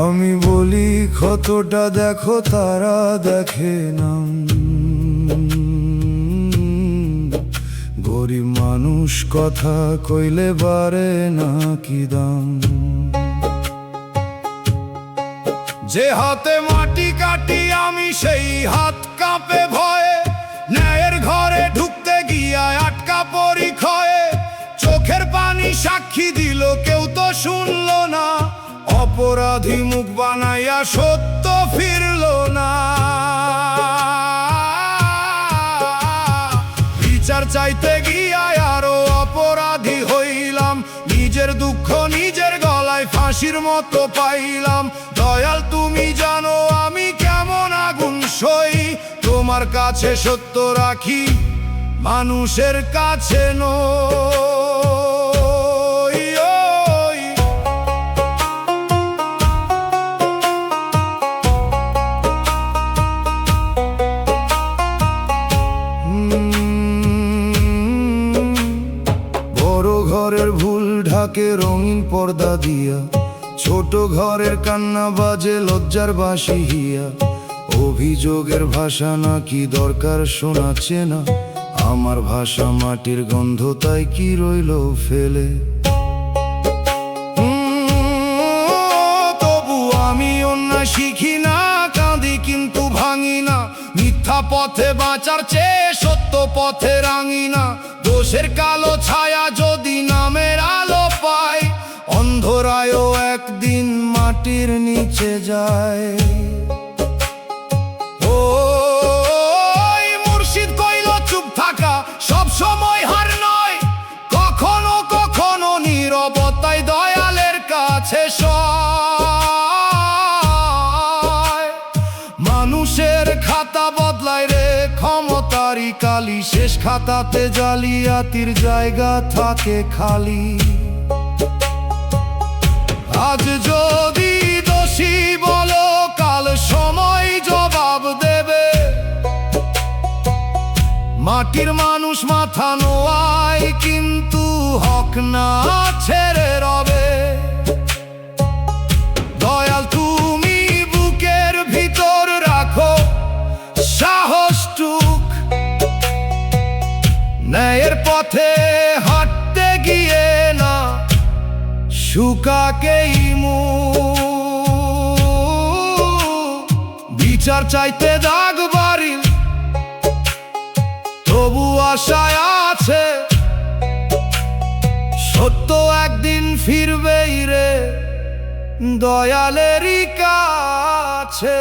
আমি বলি ক্ষতটা দেখো, তারা দেখে না। গরিব মানুষ কথা কইলে বারে না কি দাম। যে হাতে মাটি কাটি আমি, সেই হাত কাঁপে ভয়ে। ন্যায়ের ঘরে ঢুকতে গিয়া আটকা পড়ি ক্ষয়ে। চোখের পানি সাক্ষী দিল, কেউ তো শুনল না। অপরাধী মুখ বানাইয়া সত্য ফিরল না। বিচার চাইতে গিয়া আরো অপরাধী হইলাম। নিজের দুঃখ নিজের গলায় ফাঁসির মতো পাইলাম। দয়াল তুমি জানো আমি কেমন আগুন সই। তোমার কাছে সত্য রাখি, মানুষের কাছে নই। বড় ঘরের ভুল ঢাকে রঙিন পর্দা দিয়া। ছোট ঘরের কান্না বাজে লজ্জার বাঁশি হিয়া। অভিযোগের ভাষা নাকি দরকার শোনাচ্ছে না। আমার ভাষা মাটির গন্ধ, তাই কি রইল ফেলে। তবু আমি অন্যায় শিখি না, কাঁদি কিন্তু ভাঙি না। মিথ্যা পথে বাঁচার চেয়ে সত্য পথে রাঙি না। দোষের কালো ছায়া যদি নামের আলো পায়, অন্ধরায়ও একদিন মাটির নিচে যায়। মুর্শিদ কইল চুপ থাকা সব সময় হার নয়। কখনো কখনো নীরবতাই দয়ালের কাছে সয়। মানুষের খাতা বদলায় রে ক্ষমতারই কালি। শেষ খাতাতে জালিয়াতির জায়গা থাকে খালি। আজ যদি দোষী বলো, কাল সময় জবাব দেবে। মাটির মানুষ মাথা নোয়ায়, কিন্তু হক না ছেড়ে রবে। দয়াল তুমি বুকের ভিতর রাখো সাহসটুক। ন্যায়ের পথে হাঁটতে গিয়ে না শুকাকেই বিচার চাইতে দাগ বাড়িল, তবু আশায় আছে সত্য একদিন ফিরবেই রে দয়ালেরই কাছে।